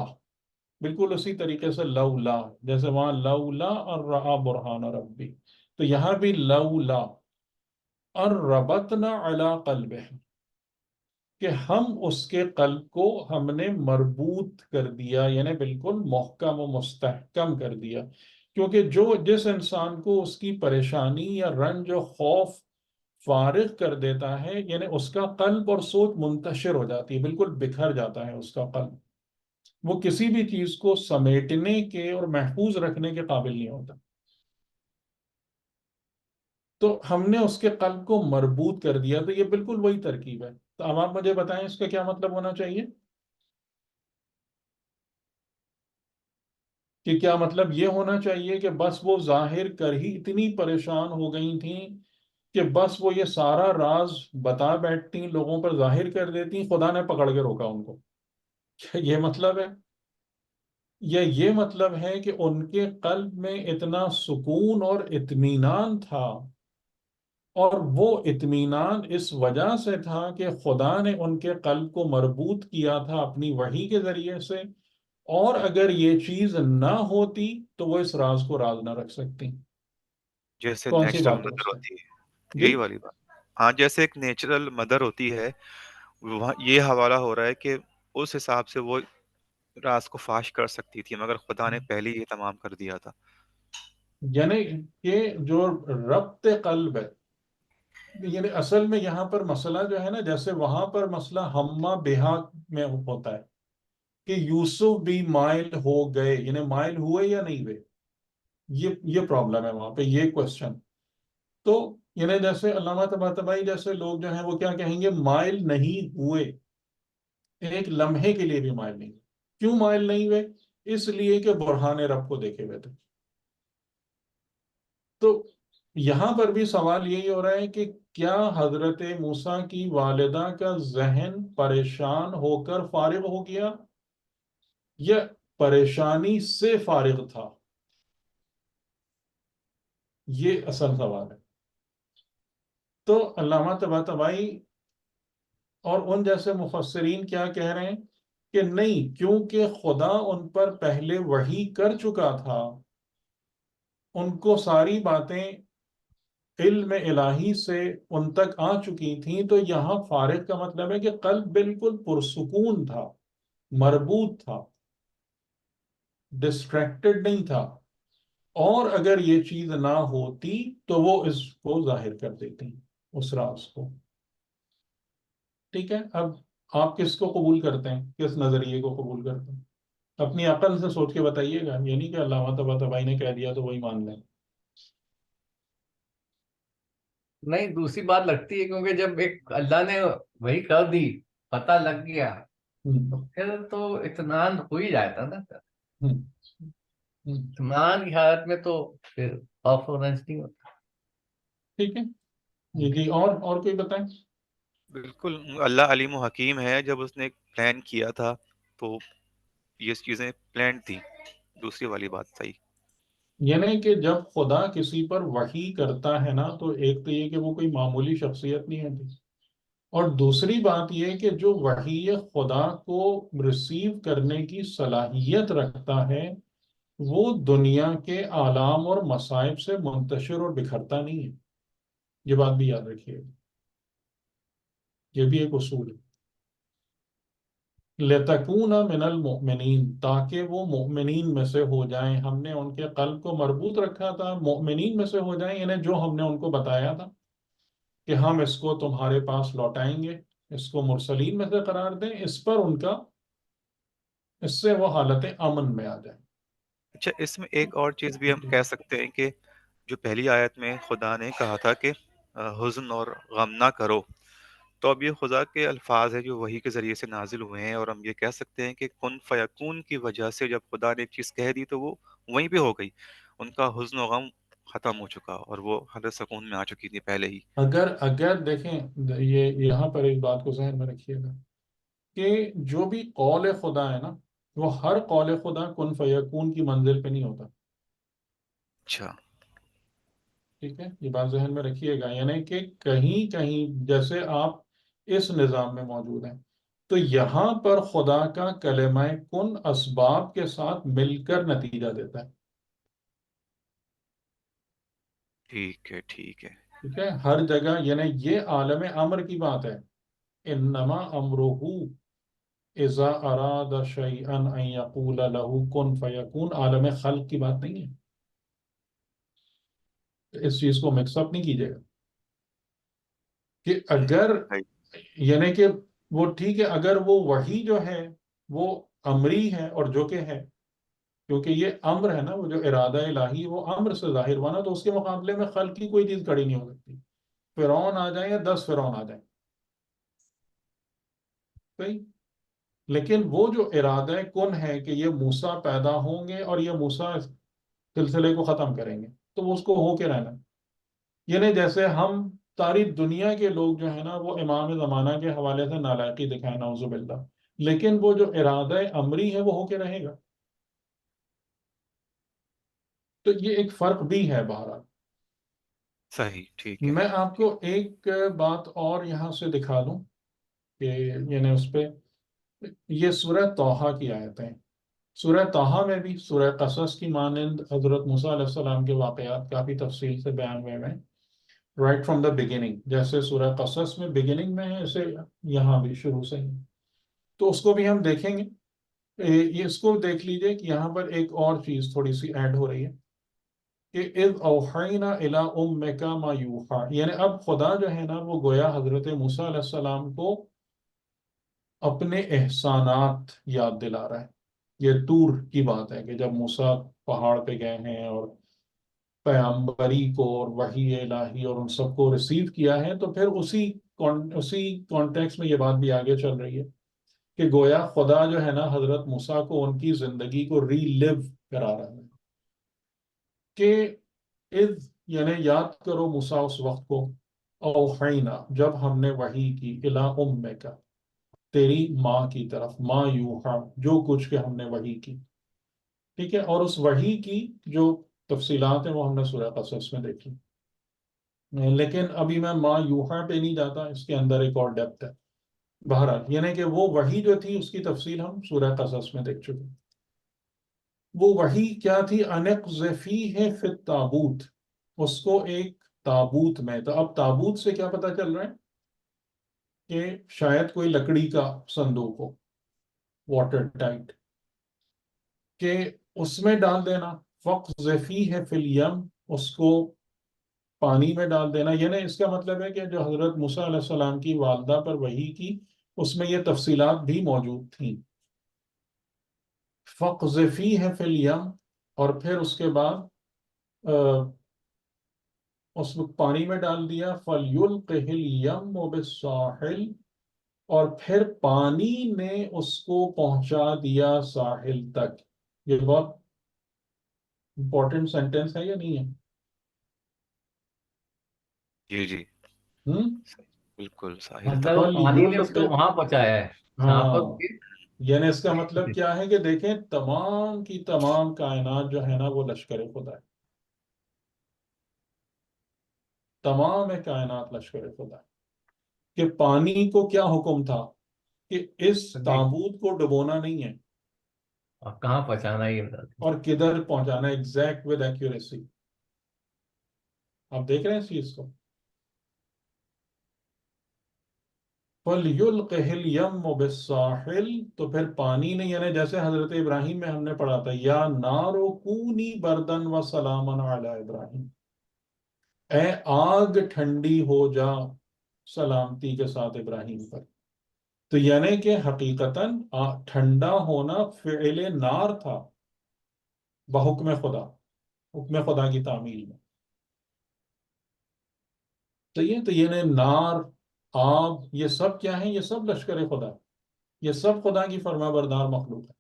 بالکل اسی طریقے سے لولا، جیسے وہاں لولا اور رآ برہان ربی، تو یہاں بھی لولا اور ربطنا علی قلبہ، کہ ہم اس کے قلب کو ہم نے مربوط کر دیا، یعنی بالکل محکم و مستحکم کر دیا۔ کیونکہ جس انسان کو اس کی پریشانی یا رنج و خوف فارغ کر دیتا ہے، یعنی اس کا قلب اور سوچ منتشر ہو جاتی ہے، بالکل بکھر جاتا ہے اس کا قلب، وہ کسی بھی چیز کو سمیٹنے کے اور محفوظ رکھنے کے قابل نہیں ہوتا۔ تو ہم نے اس کے قلب کو مربوط کر دیا، تو یہ بالکل وہی ترکیب ہے۔ تو اب آپ مجھے بتائیں اس کا کیا مطلب ہونا چاہیے؟ کہ کیا مطلب یہ ہونا چاہیے کہ بس وہ ظاہر کر ہی اتنی پریشان ہو گئی تھیں کہ بس وہ یہ سارا راز بتا بیٹھتی، لوگوں پر ظاہر کر دیتی، خدا نے پکڑ کے روکا ان کو؟ کیا یہ مطلب ہے؟ یا یہ مطلب ہے کہ ان کے قلب میں اتنا سکون اور اطمینان تھا، اور وہ اطمینان اس وجہ سے تھا کہ خدا نے ان کے قلب کو مربوط کیا تھا اپنی وحی کے ذریعے سے، اور اگر یہ چیز نہ ہوتی تو وہ اس راز کو راز نہ رکھ سکتی؟ جیسے کون سی نیچرل بات مدر درست ہے؟ ہوتی ہے، جی یہی والی بات۔ ہاں، جیسے ایک نیچرل مدر ہوتی ہے، وہاں یہ حوالہ ہو رہا ہے کہ اس حساب سے وہ راز کو فاش کر سکتی تھی، مگر خدا نے پہلے ہی یہ تمام کر دیا تھا۔ یعنی کہ جو ربط قلب ہے، یعنی اصل میں یہاں پر مسئلہ جو ہے نا، جیسے وہاں پر مسئلہ ہمہ بہا میں ہوتا ہے کہ یوسف بھی مائل ہو گئے، یعنی مائل ہوئے یا نہیں ہوئے، یہ پرابلم ہے وہاں پہ، یہ کوشچن۔ تو یعنی جیسے علامہ طباطبائی جیسے لوگ جو ہیں وہ کیا کہیں گے؟ مائل نہیں ہوئے، ایک لمحے کے لیے بھی مائل نہیں ہوئے۔ کیوں مائل نہیں ہوئے؟ اس لیے کہ برہان رب کو دیکھے ہوئے تھے۔ تو یہاں پر بھی سوال یہی ہو رہا ہے کہ کیا حضرت موسیٰ کی والدہ کا ذہن پریشان ہو کر فارغ ہو گیا، یا پریشانی سے فارغ تھا؟ یہ اصل سوال ہے۔ تو علامہ طباطبائی اور ان جیسے مفسرین کیا کہہ رہے ہیں کہ نہیں، کیونکہ خدا ان پر پہلے وحی کر چکا تھا، ان کو ساری باتیں علم الہی سے ان تک آ چکی تھیں، تو یہاں فارغ کا مطلب ہے کہ قلب بالکل پرسکون تھا، مربوط تھا، ڈسٹریکٹڈ نہیں تھا، اور اگر یہ چیز نہ ہوتی تو وہ اس کو ظاہر کر دیتی، اس راز کو۔ ٹھیک ہے، اب آپ کس کو قبول کرتے ہیں، کس نظریے کو قبول کرتے ہیں؟ اپنی عقل سے سوچ کے بتائیے گا، یہ نہیں کہ علامہ طباطبائی نے کہہ دیا تو وہی مان لیں۔ نہیں، دوسری بات لگتی ہے، کیونکہ جب ایک اللہ نے وہی کر دی، پتہ لگ گیا، تو ہوں، پھر تو اطمینان ہو ہی جاتا نا پھر۔ ہوں، ہوں۔ اطمینان کی حالت میں تو پھر خوف و رنج نہیں ہوتا۔ ٹھیک ہے جی، اور کوئی بتائیں؟ بالکل، اللہ علیم و حکیم ہے، جب اس نے ایک پلان کیا تھا تو یہ چیزیں پلان تھی۔ دوسری والی بات صحیح۔ یعنی کہ جب خدا کسی پر وحی کرتا ہے نا، تو ایک تو یہ کہ وہ کوئی معمولی شخصیت نہیں ہوتی، اور دوسری بات یہ کہ جو وحی خدا کو ریسیو کرنے کی صلاحیت رکھتا ہے، وہ دنیا کے آلام اور مصائب سے منتشر اور بکھرتا نہیں ہے۔ یہ بات بھی یاد رکھیے، یہ بھی ایک اصول ہے۔ لَتَكُونَ مِنَ الْمُؤْمِنِينَ، تاکہ وہ مؤمنین میں سے ہو جائیں۔ ہم نے ان کے قلب کو مربوط رکھا تھا، مؤمنین میں سے ہو جائیں، یعنی جو ہم نے ان کو بتایا تھا کہ ہم اس کو تمہارے پاس لوٹائیں گے، اس کو مرسلین میں سے قرار دیں، اس پر ان کا، اس سے وہ حالت امن میں آ جائیں۔ اچھا، اس میں ایک اور چیز بھی ہم کہہ سکتے ہیں کہ جو پہلی آیت میں خدا نے کہا تھا کہ حزن اور غم نہ کرو، تو اب یہ خدا کے الفاظ ہیں جو وحی کے ذریعے سے نازل ہوئے ہیں، اور ہم یہ کہہ سکتے ہیں کہ کن فیکون کی وجہ سے جب خدا نے ایک چیز کہہ دی تو وہ وہیں پہ ہو گئی، ان کا حزن و غم ختم ہو چکا، اور وہ حالت سکون میں آ چکی تھی پہلے ہی۔ اگر دیکھیں، یہ یہاں پر ایک بات کو ذہن میں رکھیے گا کہ جو بھی قول خدا ہے نا، وہ ہر قول خدا کن فیکون کی منزل پہ نہیں ہوتا۔ اچھا، ٹھیک ہے، یہ بات ذہن میں رکھیے گا، یعنی کہ کہیں کہیں جیسے آپ اس نظام میں موجود ہیں، تو یہاں پر خدا کا کلمہ کن اسباب کے ساتھ مل کر نتیجہ دیتا ہے۔ ٹھیک ہے، ٹھیک ہے۔ ٹھیک ہے، ہر جگہ، یعنی یہ عالم امر کی بات ہے۔ انما امرہ اذا اراد شیئا ان یقول له کن فیکون، عالم خلق کی بات نہیں ہے۔ اس چیز کو مکس اپ نہیں کیجیے گا کہ اگر صحیح یعنی کہ وہ ٹھیک ہے اگر وہ وحی جو ہے وہ امری ہے اور جو کہ ہے کیونکہ یہ امر ہے نا وہ جو ارادہ الہی وہ امر سے ظاہر ہوا نا تو اس کے مقابلے میں خلق کی کوئی چیز کھڑی نہیں ہو سکتی. فرعون آ جائیں یا 10 فرعون آ جائیں صحیح. لیکن وہ جو ارادہ کن ہے کہ یہ موسیٰ پیدا ہوں گے اور یہ موسیٰ اس سلسلے کو ختم کریں گے تو وہ اس کو ہو کے رہنا. یعنی جیسے ہم ساری دنیا کے لوگ جو ہے نا وہ امام زمانہ کے حوالے سے نالائقی دکھائیں نعوذ باللہ لیکن وہ جو ارادہ امری ہے وہ ہو کے رہے گا. تو یہ ایک فرق بھی ہے بہرحال. صحیح ٹھیک ہے. میں آپ کو ایک بات اور یہاں سے دکھا دوں کہ یعنی اس پہ یہ سورہ طٰہٰ کی آیتیں. سورہ طٰہٰ میں بھی سورہ قصص کی مانند حضرت موسیٰ علیہ السلام کے واقعات کافی تفصیل سے بیان ہوئے ہیں رائٹ فرام دا بگننگ. جیسے سورہ قصص میں بگننگ میں ہے ایسے یہاں بھی شروع سے ہی. تو اس کو بھی ہم دیکھیں گے. یہ اس کو دیکھ لیجئے کہ یہاں پر ایک اور چیز تھوڑی سی ایڈ ہو رہی ہے کہ اذ اوحینا الی امک ما یوحی یعنی اب خدا جو ہے نا وہ گویا حضرت موسیٰ علیہ السلام کو اپنے احسانات یاد دلا رہا ہے. یہ طور کی بات ہے کہ جب موسیٰ پہاڑ پہ گئے ہیں اور پیغمبری کو اور وحی الہی اور ان سب کو ریسیو کیا ہے تو پھر اسی کانٹیکس میں یہ بات بھی آگے چل رہی ہے کہ گویا خدا جو ہے نا حضرت موسیٰ کو ان کی زندگی کو ری لیو کرا رہا ہے کہ اذ یعنی یاد کرو موسیٰ اس وقت کو اوحینا جب ہم نے وحی کی الی امک تیری ماں کی طرف ما یوحا جو کچھ کہ ہم نے وحی کی. ٹھیک ہے. اور اس وحی کی جو تفصیلات ہیں وہ ہم نے سورہ قصص میں دیکھی لیکن ابھی میں ما یوحا پہ نہیں جاتا اس کے اندر ایک اور ڈیپتھ ہے. بہرحال یعنی کہ وہ وحی جو تھی اس کی تفصیل ہم سورہ قصص میں دیکھ چکے. وہ وحی کیا تھی انقذفیہ فی التابوت اس کو ایک تابوت میں. تو اب تابوت سے کیا پتہ چل رہا ہے کہ شاید کوئی لکڑی کا صندوق ہو واٹر ٹائٹ کہ اس میں ڈال دینا. فقذفیہ فی الیم اس کو پانی میں ڈال دینا. یعنی اس کا مطلب ہے کہ جو حضرت موسیٰ علیہ السلام کی والدہ پر وحی کی اس میں یہ تفصیلات بھی موجود تھیں. فقذفیہ فی الیم اور پھر اس کے بعد اس کو پانی میں ڈال دیا. فَلْيُلْقِهِ الْيَمُّ بِالسَّاحِلِ اور پھر پانی نے اس کو پہنچا دیا ساحل تک. یہ بہت امپورٹنٹ سینٹینس ہے یا نہیں ہے؟ جی جی ہم؟ بالکل ساحل مطلب تک. پانی نے اس کو وہاں پہنچایا ہے جہاں پر ہاں یعنی اس کا مطلب کیا ہے کہ دیکھیں تمام کی تمام کائنات جو ہے نا وہ لشکر خدا ہے. تمام کائنات لشکر خدا ہے. کہ پانی کو کیا حکم تھا کہ اس تابوت کو ڈبونا نہیں ہے اور کہاں پہنچانا یہ بتا دیں. اور کدھر پہنچانا ایگزیکٹ ود ایکوریسی. آپ دیکھ رہے ہیں اس چیز کو. فَلْيُلْقِهِ الْيَمُّ بِالسَّاحِلِ تو پھر پانی نے یعنی جیسے حضرت ابراہیم میں ہم نے پڑھا تھا یا نارو کونی بردن و سلامن علی ابراہیم اے آگ ٹھنڈی ہو جا سلامتی کے ساتھ ابراہیم پر. تو یعنی کہ حقیقتاً ٹھنڈا ہونا فعل نار تھا بحکم خدا حکم خدا کی تعمیل میں. تو یہ نار آب یہ سب کیا ہیں؟ یہ سب لشکر خدا ہے. یہ سب خدا کی فرما بردار مخلوق ہے.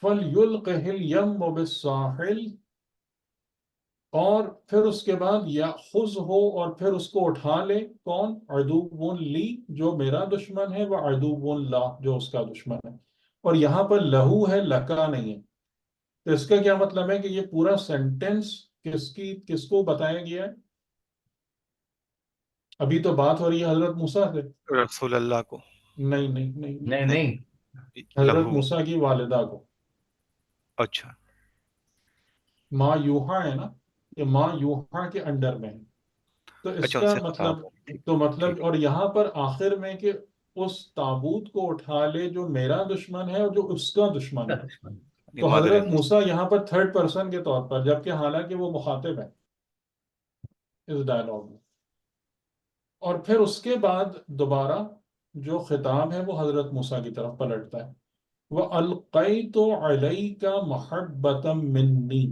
فَلْيُلْقِهِ الْيَمُّ بِالسَّاحِلِ اور پھر اس کے بعد یَأْخُذْهُ اور پھر اس کو اٹھا لے. کون؟ عَدُوٌّ لِّی جو میرا دشمن ہے وَعَدُوٌّ لَّهُ جو اس کا دشمن ہے. اور یہاں پر لہو ہے لکا نہیں ہے. تو اس کا کیا مطلب ہے کہ یہ پورا سینٹینس کس کو بتایا گیا ہے؟ ابھی تو بات ہو رہی ہے حضرت موسیٰ سے. رسول اللہ کو. نہیں نہیں نہیں نہیں نہیں حضرت لہو. موسیٰ کی والدہ کو. اچھا ماں یوحا ہے نا یہ ماں یوحا کے انڈر میں ہے. تو اس اچھا ان کا سے خطاب مطلب ہے. ٹھیک تو مطلب ٹھیک. اور یہاں پر آخر میں کہ اس تابوت کو اٹھا لے جو میرا دشمن ہے اور جو اس کا دشمن ہے. تو mother حضرت in law. موسیٰ یہاں پر تھرڈ پرسن کے طور پر، جبکہ حالانکہ وہ مخاطب ہے اس ڈائلاگ میں. اور پھر اس کے بعد دوبارہ جو خطاب ہے وہ حضرت موسیٰ کی طرف پلٹتا ہے. وَأَلْقَيْتُ عَلَيْكَ مَحَبَّةً مِّنِّي،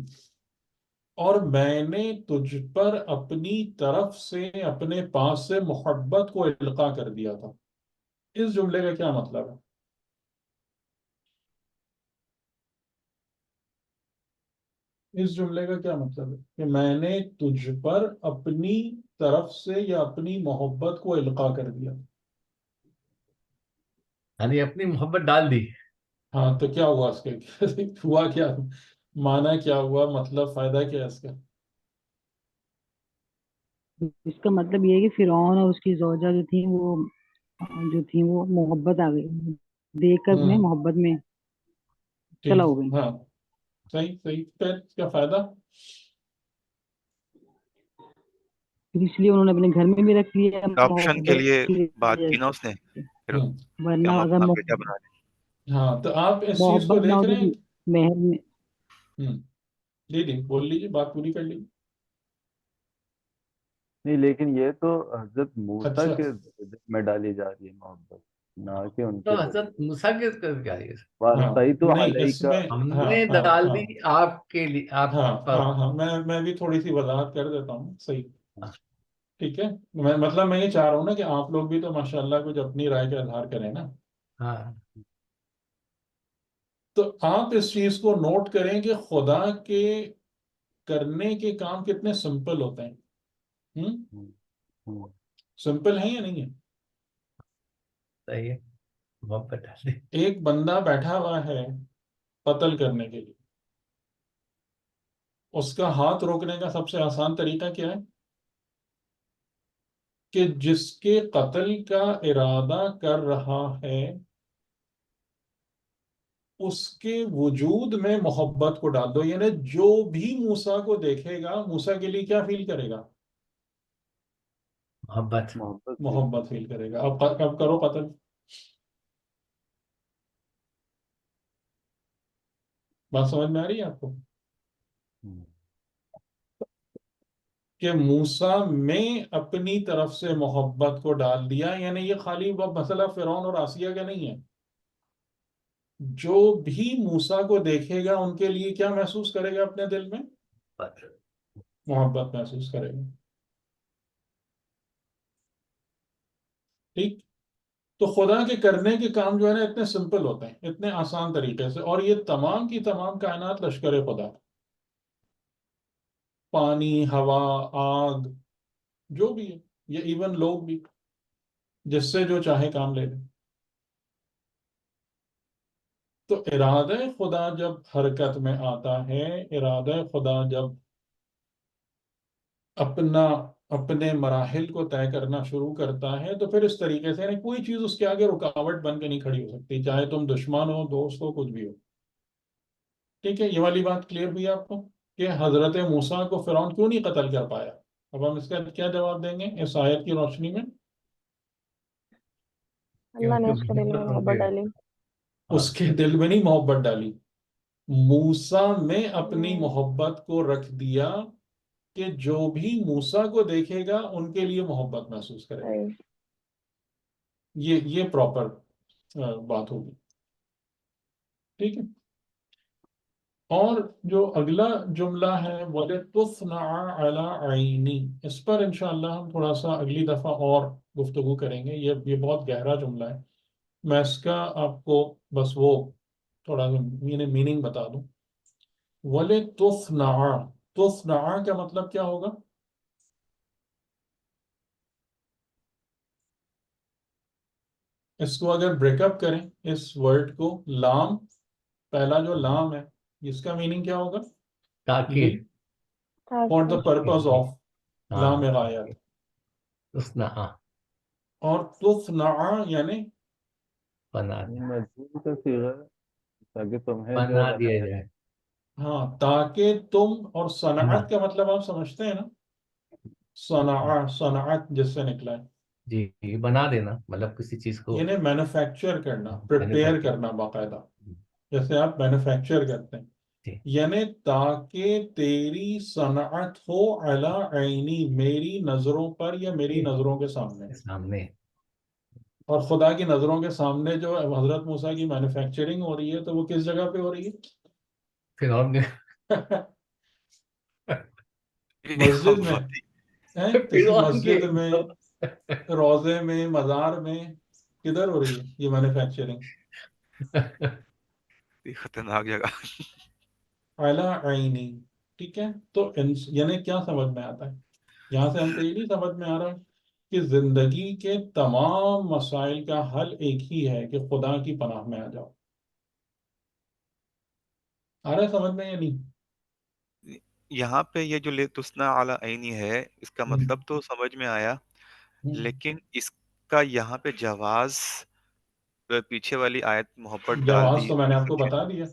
اور میں نے تجھ پر اپنی طرف سے، اپنے پاس سے محبت کو القاء کر دیا تھا. اس جملے کا کیا مطلب ہے؟ اس جملے کا کیا مطلب ہے کہ میں نے تجھ پر اپنی طرف سے یا اپنی محبت کو القاء کر دیا؟ یعنی اپنی محبت ڈال دی. ہاں، تو کیا ہوا اس کے ہوا کیا؟ معنی کیا ہوا؟ مطلب فائدہ کیا ہے اس کا؟ اس کا مطلب یہ ہے کہ فرعون اور اس کی زوجہ جو تھی وہ محبت آ گئی، دیکھ کر میں محبت میں چلا ٹھیک، ہو گئی. ہاں، صحیح صحیح. پھر اس کا فائدہ؟ پھر اس لیے انہوں نے اپنے گھر میں بھی رکھ لیا آپشن کے محبت لیے کی بات وجہ کی نا اس نے، سے. پھر کہ ورنہ ہم اگر اپنا بیٹا بنا لیں. ہاں، تو آپ اس چیز کو محبت نہ دیکھ رہے ہوتی ہیں. تو محل میں جی جی، بول لیجیے، بات پوری کر لیجیے. نہیں، لیکن یہ تو حضرت موسیٰ اچھا، کے دل میں ڈالی جا رہی ہے محبت، نہ کہ ان تو کے دل حضرت میں. موسیٰ کے کیا ہے؟ ہاں، وَأَلْقَيْتُ نہیں اس میں، عَلَيْكَ. ہم ہاں نے ہاں ڈال ہاں دی آپ کے لیے، آپ ہاں پر. ہاں ہاں، میں بھی تھوڑی سی وضاحت کر دیتا ہوں. صحیح، ہاں. ٹھیک ہے. مطلب میں یہ چاہ رہا ہوں نا کہ آپ لوگ بھی تو ماشاءاللہ کچھ اپنی رائے کا اظہار کریں نا. ہاں. تو آپ اس چیز کو نوٹ کریں کہ خدا کے کرنے کے کام کتنے سمپل ہوتے ہیں. سمپل ہیں یا نہیں ہے؟ صحیح ہے، محبت ڈال دی. ایک بندہ بیٹھا ہوا ہے قتل کرنے کے لیے، اس کا ہاتھ روکنے کا سب سے آسان طریقہ کیا ہے؟ کہ جس کے قتل کا ارادہ کر رہا ہے اس کے وجود میں محبت کو ڈال دو. یعنی جو بھی موسیٰ کو دیکھے گا موسیٰ کے لیے کیا فیل کرے گا؟ محبت. محبت فیل کرے گا. اب کرو قتل. بات سمجھ میں آ رہی ہے آپ کو؟ کہ موسیٰ میں اپنی طرف سے محبت کو ڈال دیا. یعنی یہ خالی وہ مسئلہ فرعون اور آسیہ کا نہیں ہے. جو بھی موسیٰ کو دیکھے گا ان کے لیے کیا محسوس کرے گا؟ اپنے دل میں محبت محسوس کرے گا. ٹھیک. تو خدا کے کرنے کے کام جو ہے نا اتنے سمپل ہوتے ہیں، اتنے آسان طریقے سے. اور یہ تمام کی تمام کائنات لشکر خدا، پانی، ہوا، آگ، جو بھی ہے، یہ ایون لوگ بھی، جس سے جو چاہے کام لے لیں. تو ارادہ خدا جب حرکت میں آتا ہے، ارادہ خدا جب اپنے مراحل کو طے کرنا شروع کرتا ہے تو پھر اس طریقے سے یعنی کوئی چیز اس کے آگے رکاوٹ بن کے نہیں کھڑی ہو سکتی، چاہے تم دشمن ہو، دوست ہو، کچھ بھی ہو. ٹھیک ہے، یہ والی بات کلیئر ہوئی آپ کو کہ حضرت موسیٰ کو فرعون کیوں نہیں قتل کر پایا؟ اب ہم اس کا کیا جواب دیں گے اس آیت کی روشنی میں؟ اللہ نے کیونکہ اس کے دل میں محبت ان محبت کے. ڈالی. اس کے دل میں نہیں محبت ڈالی، موسیٰ میں اپنی محبت کو رکھ دیا کہ جو بھی موسیٰ کو دیکھے گا ان کے لیے محبت محسوس کرے گا. صحیح. یہ پراپر بات ہوگی. ٹھیک ہے. اور جو اگلا جملہ ہے وَلِتُصْنَعَ عَلَىٰ عَيْنِي، اس پر انشاءاللہ ہم تھوڑا سا اگلی دفعہ اور گفتگو کریں گے. یہ بہت گہرا جملہ ہے. میں اس کا آپ کو بس وہ تھوڑا سا میننگ بتا دوں. وَلِتُصْنَعَ، تُصْنَعَ کا مطلب کیا ہوگا؟ اس کو اگر بریک اپ کریں اس ورڈ کو، لام، پہلا جو لام ہے اس کا میننگ کیا ہوگا؟ تاکہ. فار دا پرپز آف، لام ہاں. غایت. تصنع. اور تصنع یعنی بنا دیا. مجبور کا صیغہ ہے تاکہ تمہیں جو ہے بنا دیا بنایا. جائے. ہاں، تاکہ تم، اور بنا. صنعت کا مطلب آپ سمجھتے ہیں نا، صنعت جس سے نکلا ہے، جی، بنا دینا مطلب کسی چیز کو یعنی مینوفیکچر کرنا، پریپیئر manufacture. کرنا باقاعدہ. جیسے آپ مینوفیکچر کرتے ہیں، جی یعنی تاکہ تیری صنعت ہو علی عینی، میری نظروں پر یا میری جی نظروں کے سامنے. سامنے. اور خدا کی نظروں کے سامنے جو حضرت موسیٰ کی مینوفیکچرنگ ہو رہی ہے تو وہ کس جگہ پہ ہو رہی پھر اور ہے؟ مسجد میں ہیں، پھر کسی اور کے مسجد میں، روضے میں، مزار میں، کدھر ہو رہی ہے یہ مینوفیکچرنگ؟ یہ خطرناک جگہ. اعلیٰ عینی. ٹھیک ہے، تو یعنی کیا سمجھ میں آتا ہے یہاں سے؟ ہم کو یہ نہیں سمجھ میں آ رہا کہ زندگی کے تمام مسائل کا حل ایک ہی ہے کہ خدا کی پناہ میں آ جاؤ. آ رہا ہے سمجھ میں یا نہیں؟ یہاں پہ یہ جو تسنا اعلی عینی ہے، اس کا ہوں، مطلب تو سمجھ میں آیا، ہوں. لیکن اس کا یہاں پہ جواز پیچھے والی آیت محبت ڈال جواز دی تو میں نے آپ کو اس بتا دیا.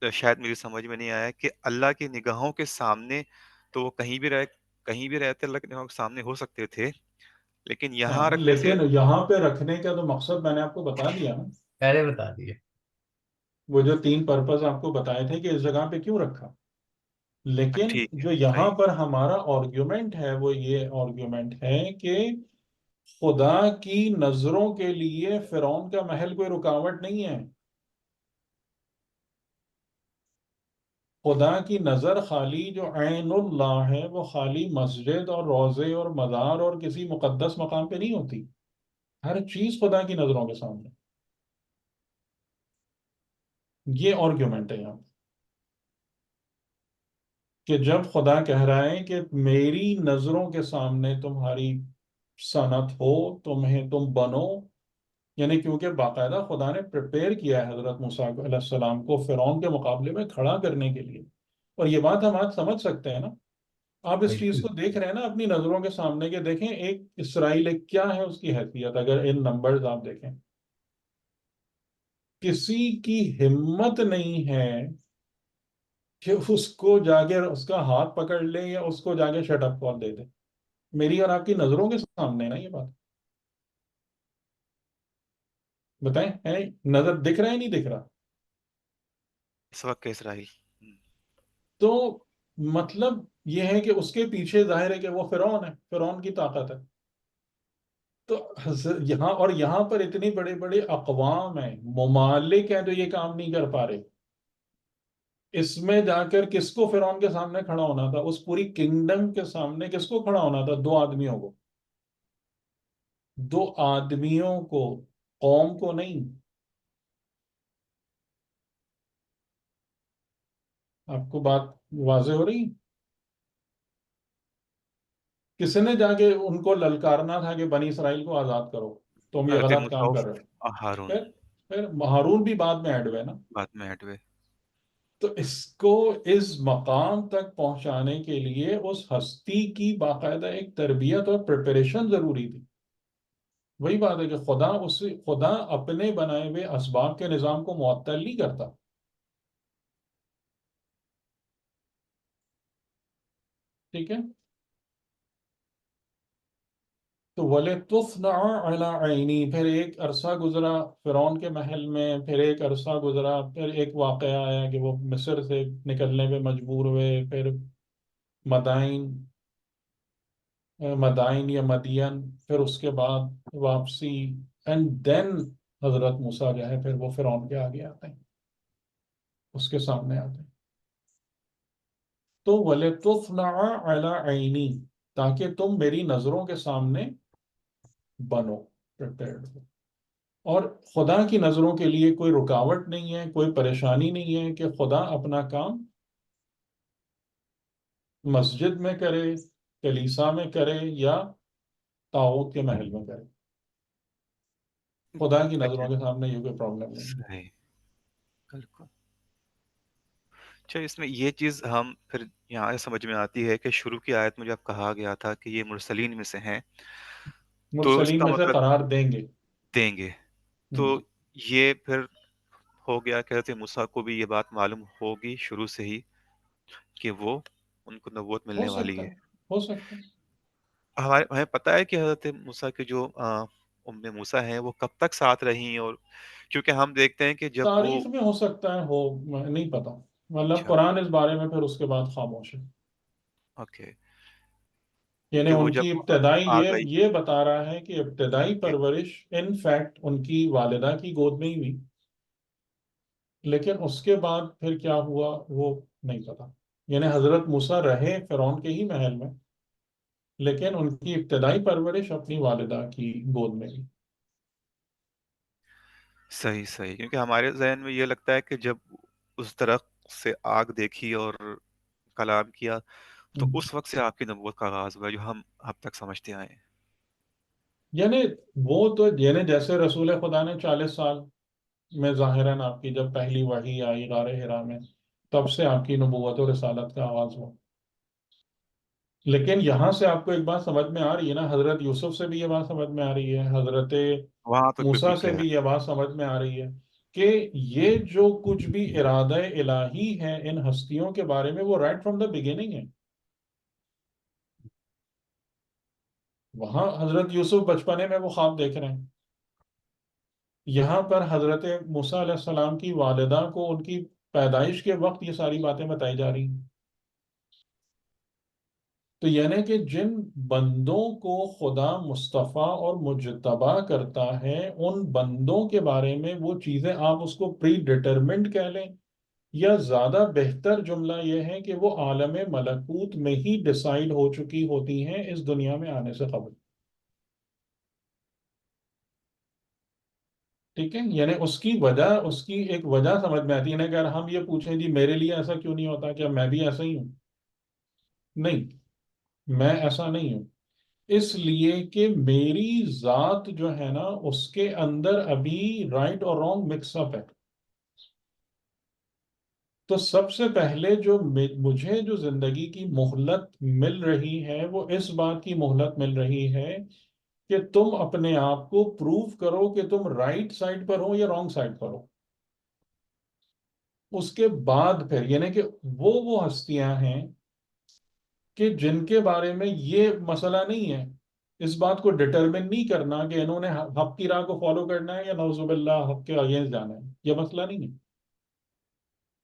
لیے، شاید میری سمجھ میں نہیں آیا کہ اللہ کی نگاہوں کے سامنے تو وہ کہیں بھی رہتے اللہ کی نگاہوں کے سامنے ہو سکتے تھے، لیکن یہاں ہاں، رکھنے سے لیکن یہاں پہ رکھنے کا تو مقصد میں نے آپ کو بتا دیا نا. پہلے بتا دیے. وہ جو 3 پرپز آپ کو بتائے تھے کہ اس جگہ پہ کیوں رکھا. لیکن ٹھیک ہے، جو یہاں صحیح. پر ہمارا آرگیومنٹ ہے وہ یہ آرگیومنٹ ہے کہ خدا کی نظروں کے لیے فرعون کا محل کوئی رکاوٹ نہیں ہے. خدا کی نظر خالی جو عین اللہ ہے وہ خالی مسجد اور روضے اور مزار اور کسی مقدس مقام پہ نہیں ہوتی. ہر چیز خدا کی نظروں کے سامنے. یہ آرگیومنٹ ہے یہاں کہ جب خدا کہہ رہا ہے کہ میری نظروں کے سامنے تمہاری صنعت ہو، تم بنو، یعنی کیونکہ باقاعدہ خدا نے پریپیئر کیا ہے حضرت موسیٰ علیہ السلام کو فرعون کے مقابلے میں کھڑا کرنے کے لیے. اور یہ بات ہم آج سمجھ سکتے ہیں نا. آپ اس چیز بالکل. کو دیکھ رہے ہیں نا اپنی نظروں کے سامنے، کہ دیکھیں ایک اسرائیل ایک کیا ہے اس کی حیثیت. اگر ان نمبرز آپ دیکھیں، کسی کی ہمت نہیں ہے کہ اس کو جا کے اس کا ہاتھ پکڑ لے یا اس کو جا کے شٹ اپ کال دے دے. میری اور آپ کی نظروں کے سامنے ہے نا یہ بات. بتائیں، ہے نظر دکھ رہا ہے نہیں دکھ رہا؟ اس وقت کے اسرائیل. تو مطلب یہ ہے کہ اس کے پیچھے ظاہر ہے کہ وہ فرعون ہے، فرعون کی طاقت ہے. تو یہاں پر اتنی بڑے بڑے اقوام ہیں، ممالک ہیں جو یہ کام نہیں کر پا رہے. اس میں جا کر کس کو فرعون کے سامنے کھڑا ہونا تھا؟ اس پوری کنگڈم کے سامنے کس کو کھڑا ہونا تھا؟ 2 آدمیوں کو. 2 آدمیوں کو، قوم کو نہیں. آپ کو بات واضح ہو رہی؟ کس نے جا کے ان کو للکارنا تھا کہ بنی اسرائیل کو آزاد کرو، تم یہ حضرت غلط موسیٰ کام کر رہے ہو. ہارون پھر ہارون بھی بعد میں ایڈ ہوئے نا. بعد میں ہٹ ہوئے. تو اس کو اس مقام تک پہنچانے کے لیے اس ہستی کی باقاعدہ ایک تربیت اور پریپریشن ضروری تھی. وہی بات ہے کہ خدا اپنے بنائے ہوئے اسباب کے نظام کو معطل نہیں کرتا. ٹھیک ہے، تو وَلِتُصْنَعَ عَلَىٰ عَيْنِي، پھر ایک عرصہ گزرا فرعون کے محل میں، پھر ایک عرصہ گزرا، پھر ایک واقعہ آیا کہ وہ مصر سے نکلنے پہ مجبور ہوئے، پھر مدائن مدائن یا مدین، پھر اس کے بعد واپسی، اینڈ دین حضرت موسیٰ جو ہے پھر وہ فرعون کے آگے آتے ہیں، اس کے سامنے آتے ہیں. تو وَلِتُصْنَعَ عَلَىٰ عَيْنِي، تاکہ تم میری نظروں کے سامنے بنو، prepared ہو. اور خدا کی نظروں کے لیے کوئی رکاوٹ نہیں ہے، کوئی پریشانی نہیں ہے کہ خدا اپنا کام مسجد میں کرے، کلیسا میں کرے یا طاغوت کے محل میں کرے. خدا کی اچھا، نظروں کے سامنے یہ کوئی پرابلم نہیں ہے. صحیح، بالکل. اچھا، اس میں یہ چیز ہم پھر یہاں سے سمجھ میں آتی ہے کہ شروع کی آیت میں جب کہا گیا تھا کہ یہ مرسلین میں سے ہیں، تو اس مرسلین کا میں سے مطلب قرار دیں گے. دیں گے. تو یہ پھر ہو گیا کہ حضرت موسیٰ کو بھی یہ بات معلوم ہوگی شروع سے ہی کہ وہ ان کو نبوت ہو ملنے والی سکتا ہے. ہے، ہو سکتا ہے. ہمیں پتہ ہے کہ حضرت موسیٰ کے جو ام موسیٰ ہیں وہ کب تک ساتھ رہیں، اور کیونکہ ہم دیکھتے ہیں کہ جب وہ تاریخ میں ہو سکتا ہے ہو، نہیں پتا، مطلب اچھا قرآن اس بارے میں پھر اس کے بعد خاموش ہے. اوکے یعنی کہ وہ ان جب کی ابتدائی آ گئی. یہ بتا رہا ہے کہ ابتدائی اوکے پرورش ان فیکٹ ان کی والدہ کی گود میں ہی ہوئی، لیکن اس کے بعد پھر کیا ہوا وہ نہیں پتا. یعنی حضرت موسیٰ رہے فرعون کے ہی محل میں، لیکن ان کی ابتدائی پرورش اپنی والدہ کی گود میں ہوئی. صحیح صحیح، کیونکہ ہمارے ذہن میں یہ لگتا ہے کہ جب اس درخت سے آگ دیکھی اور کلام کیا تو اس وقت سے آپ کی نبوت کا آغاز ہوا جو ہم اب تک سمجھتے آئے ہیں. یعنی وہ تو یعنی جیسے رسول خدا نے 40 سال میں ظاہراً آپ کی جب پہلی وحی آئی غار حرا میں، تب سے آپ کی نبوت و رسالت کا آغاز ہوا. لیکن یہاں سے آپ کو ایک بات سمجھ میں آ رہی ہے نا، حضرت یوسف سے بھی یہ بات سمجھ میں آ رہی ہے، حضرت وہاں تو بالکل موسیٰ سے کلیئر. بھی یہ بات سمجھ میں آ رہی ہے کہ یہ جو کچھ بھی ارادہ الہی ہے ان ہستیوں کے بارے میں وہ رائٹ فرام دا بگننگ ہے. وہاں حضرت یوسف بچپنے میں وہ خواب دیکھ رہے ہیں، یہاں پر حضرت موسیٰ علیہ السلام کی والدہ کو ان کی پیدائش کے وقت یہ ساری باتیں بتائی جا رہی ہیں. تو یعنی کہ جن بندوں کو خدا مصطفیٰ اور مجتبی کرتا ہے ان بندوں کے بارے میں وہ چیزیں آپ اس کو پری ڈٹرمنٹ کہہ لیں، یا زیادہ بہتر جملہ یہ ہے کہ وہ عالم ملکوت میں ہی ڈیسائیڈ ہو چکی ہوتی ہیں اس دنیا میں آنے سے قبل. ٹھیک ہے، یعنی اس کی وجہ، اس کی ایک وجہ سمجھ میں آتی ہے نا. کہ اگر ہم یہ پوچھیں جی میرے لیے ایسا کیوں نہیں ہوتا، کیا میں بھی ایسا ہی ہوں؟ نہیں، میں ایسا نہیں ہوں، اس لیے کہ میری ذات جو ہے نا اس کے اندر ابھی رائٹ اور رانگ مکس اپ ہے. تو سب سے پہلے جو مجھے جو زندگی کی مہلت مل رہی ہے وہ اس بات کی مہلت مل رہی ہے کہ تم اپنے آپ کو پروف کرو کہ تم رائٹ سائڈ پر ہو یا رانگ سائڈ پر ہو. اس کے بعد پھر یعنی کہ وہ ہستیاں ہیں کہ جن کے بارے میں یہ مسئلہ نہیں ہے، اس بات کو ڈٹرمن نہیں کرنا کہ انہوں نے حق کی راہ کو فالو کرنا ہے یا نعوذ باللہ حق کے اگینسٹ جانا ہے، یہ مسئلہ نہیں ہے.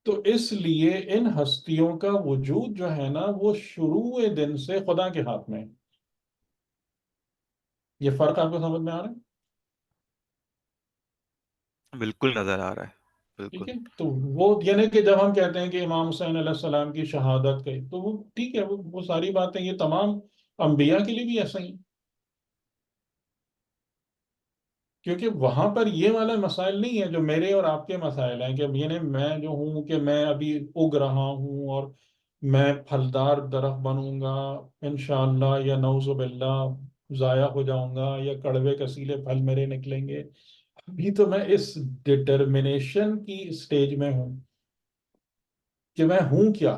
تو اس لیے ان ہستیوں کا وجود جو ہے نا وہ شروع دن سے خدا کے ہاتھ میں ہے. یہ فرق آپ کو سمجھ میں آ رہا ہے؟ بالکل نظر آ رہا ہے ٹھیک بالکل. ہے، تو وہ یعنی کہ جب ہم کہتے ہیں کہ امام حسین علیہ السلام کی شہادت گئی تو وہ ٹھیک ہے، وہ ساری باتیں یہ تمام انبیاء کے لیے بھی ایسا ہی، کیونکہ وہاں پر یہ والا مسائل نہیں ہے جو میرے اور آپ کے مسائل ہیں کہ یعنی میں جو ہوں کہ میں ابھی اگ رہا ہوں اور میں پھلدار درخت بنوں گا انشاءاللہ، یا نعوذ باللہ ضائع ہو جاؤں گا یا کڑوے کسیلے پھل میرے نکلیں گے. ابھی تو میں اس ڈٹرمنیشن کی سٹیج میں ہوں کہ میں ہوں کیا،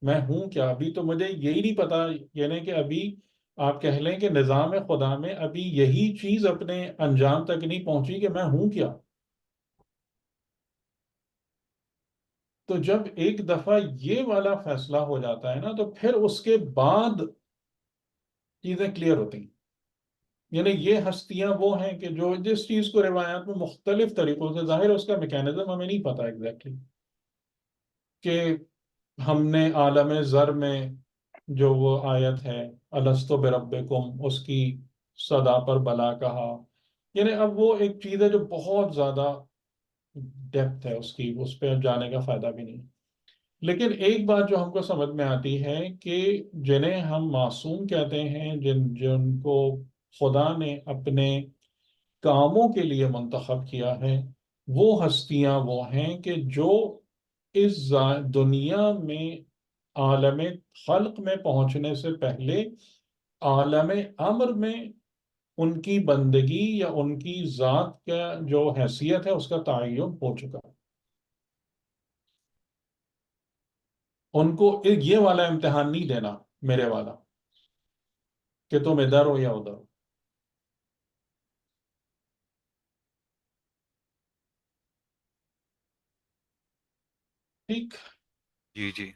میں ہوں کیا. ابھی تو مجھے یہی نہیں پتا، یعنی کہ ابھی آپ کہہ لیں کہ نظام خدا میں ابھی یہی چیز اپنے انجام تک نہیں پہنچی کہ میں ہوں کیا. تو جب ایک دفعہ یہ والا فیصلہ ہو جاتا ہے نا تو پھر اس کے بعد چیزیں کلیئر ہوتی ہیں. یعنی یہ ہستیاں وہ ہیں کہ جو جس چیز کو روایات میں مختلف طریقوں سے، ظاہر اس کا میکینزم ہمیں نہیں پتا ایگزیکٹلی کہ ہم نے عالم زر میں جو وہ آیت ہے الستو بربکم اس کی صدا پر بلا کہا، یعنی اب وہ ایک چیز ہے جو بہت زیادہ ڈیپتھ ہے اس کی، اس پہ جانے کا فائدہ بھی نہیں. لیکن ایک بات جو ہم کو سمجھ میں آتی ہے کہ جنہیں ہم معصوم کہتے ہیں، جن کو خدا نے اپنے کاموں کے لیے منتخب کیا ہے، وہ ہستیاں وہ ہیں کہ جو اس دنیا میں عالم خلق میں پہنچنے سے پہلے عالم امر میں ان کی بندگی یا ان کی ذات کا جو حیثیت ہے اس کا تعین ہو چکا. ان کو یہ والا امتحان نہیں دینا میرے والا کہ تم ادھر ہو یا ادھر ہو. ٹھیک. جی جی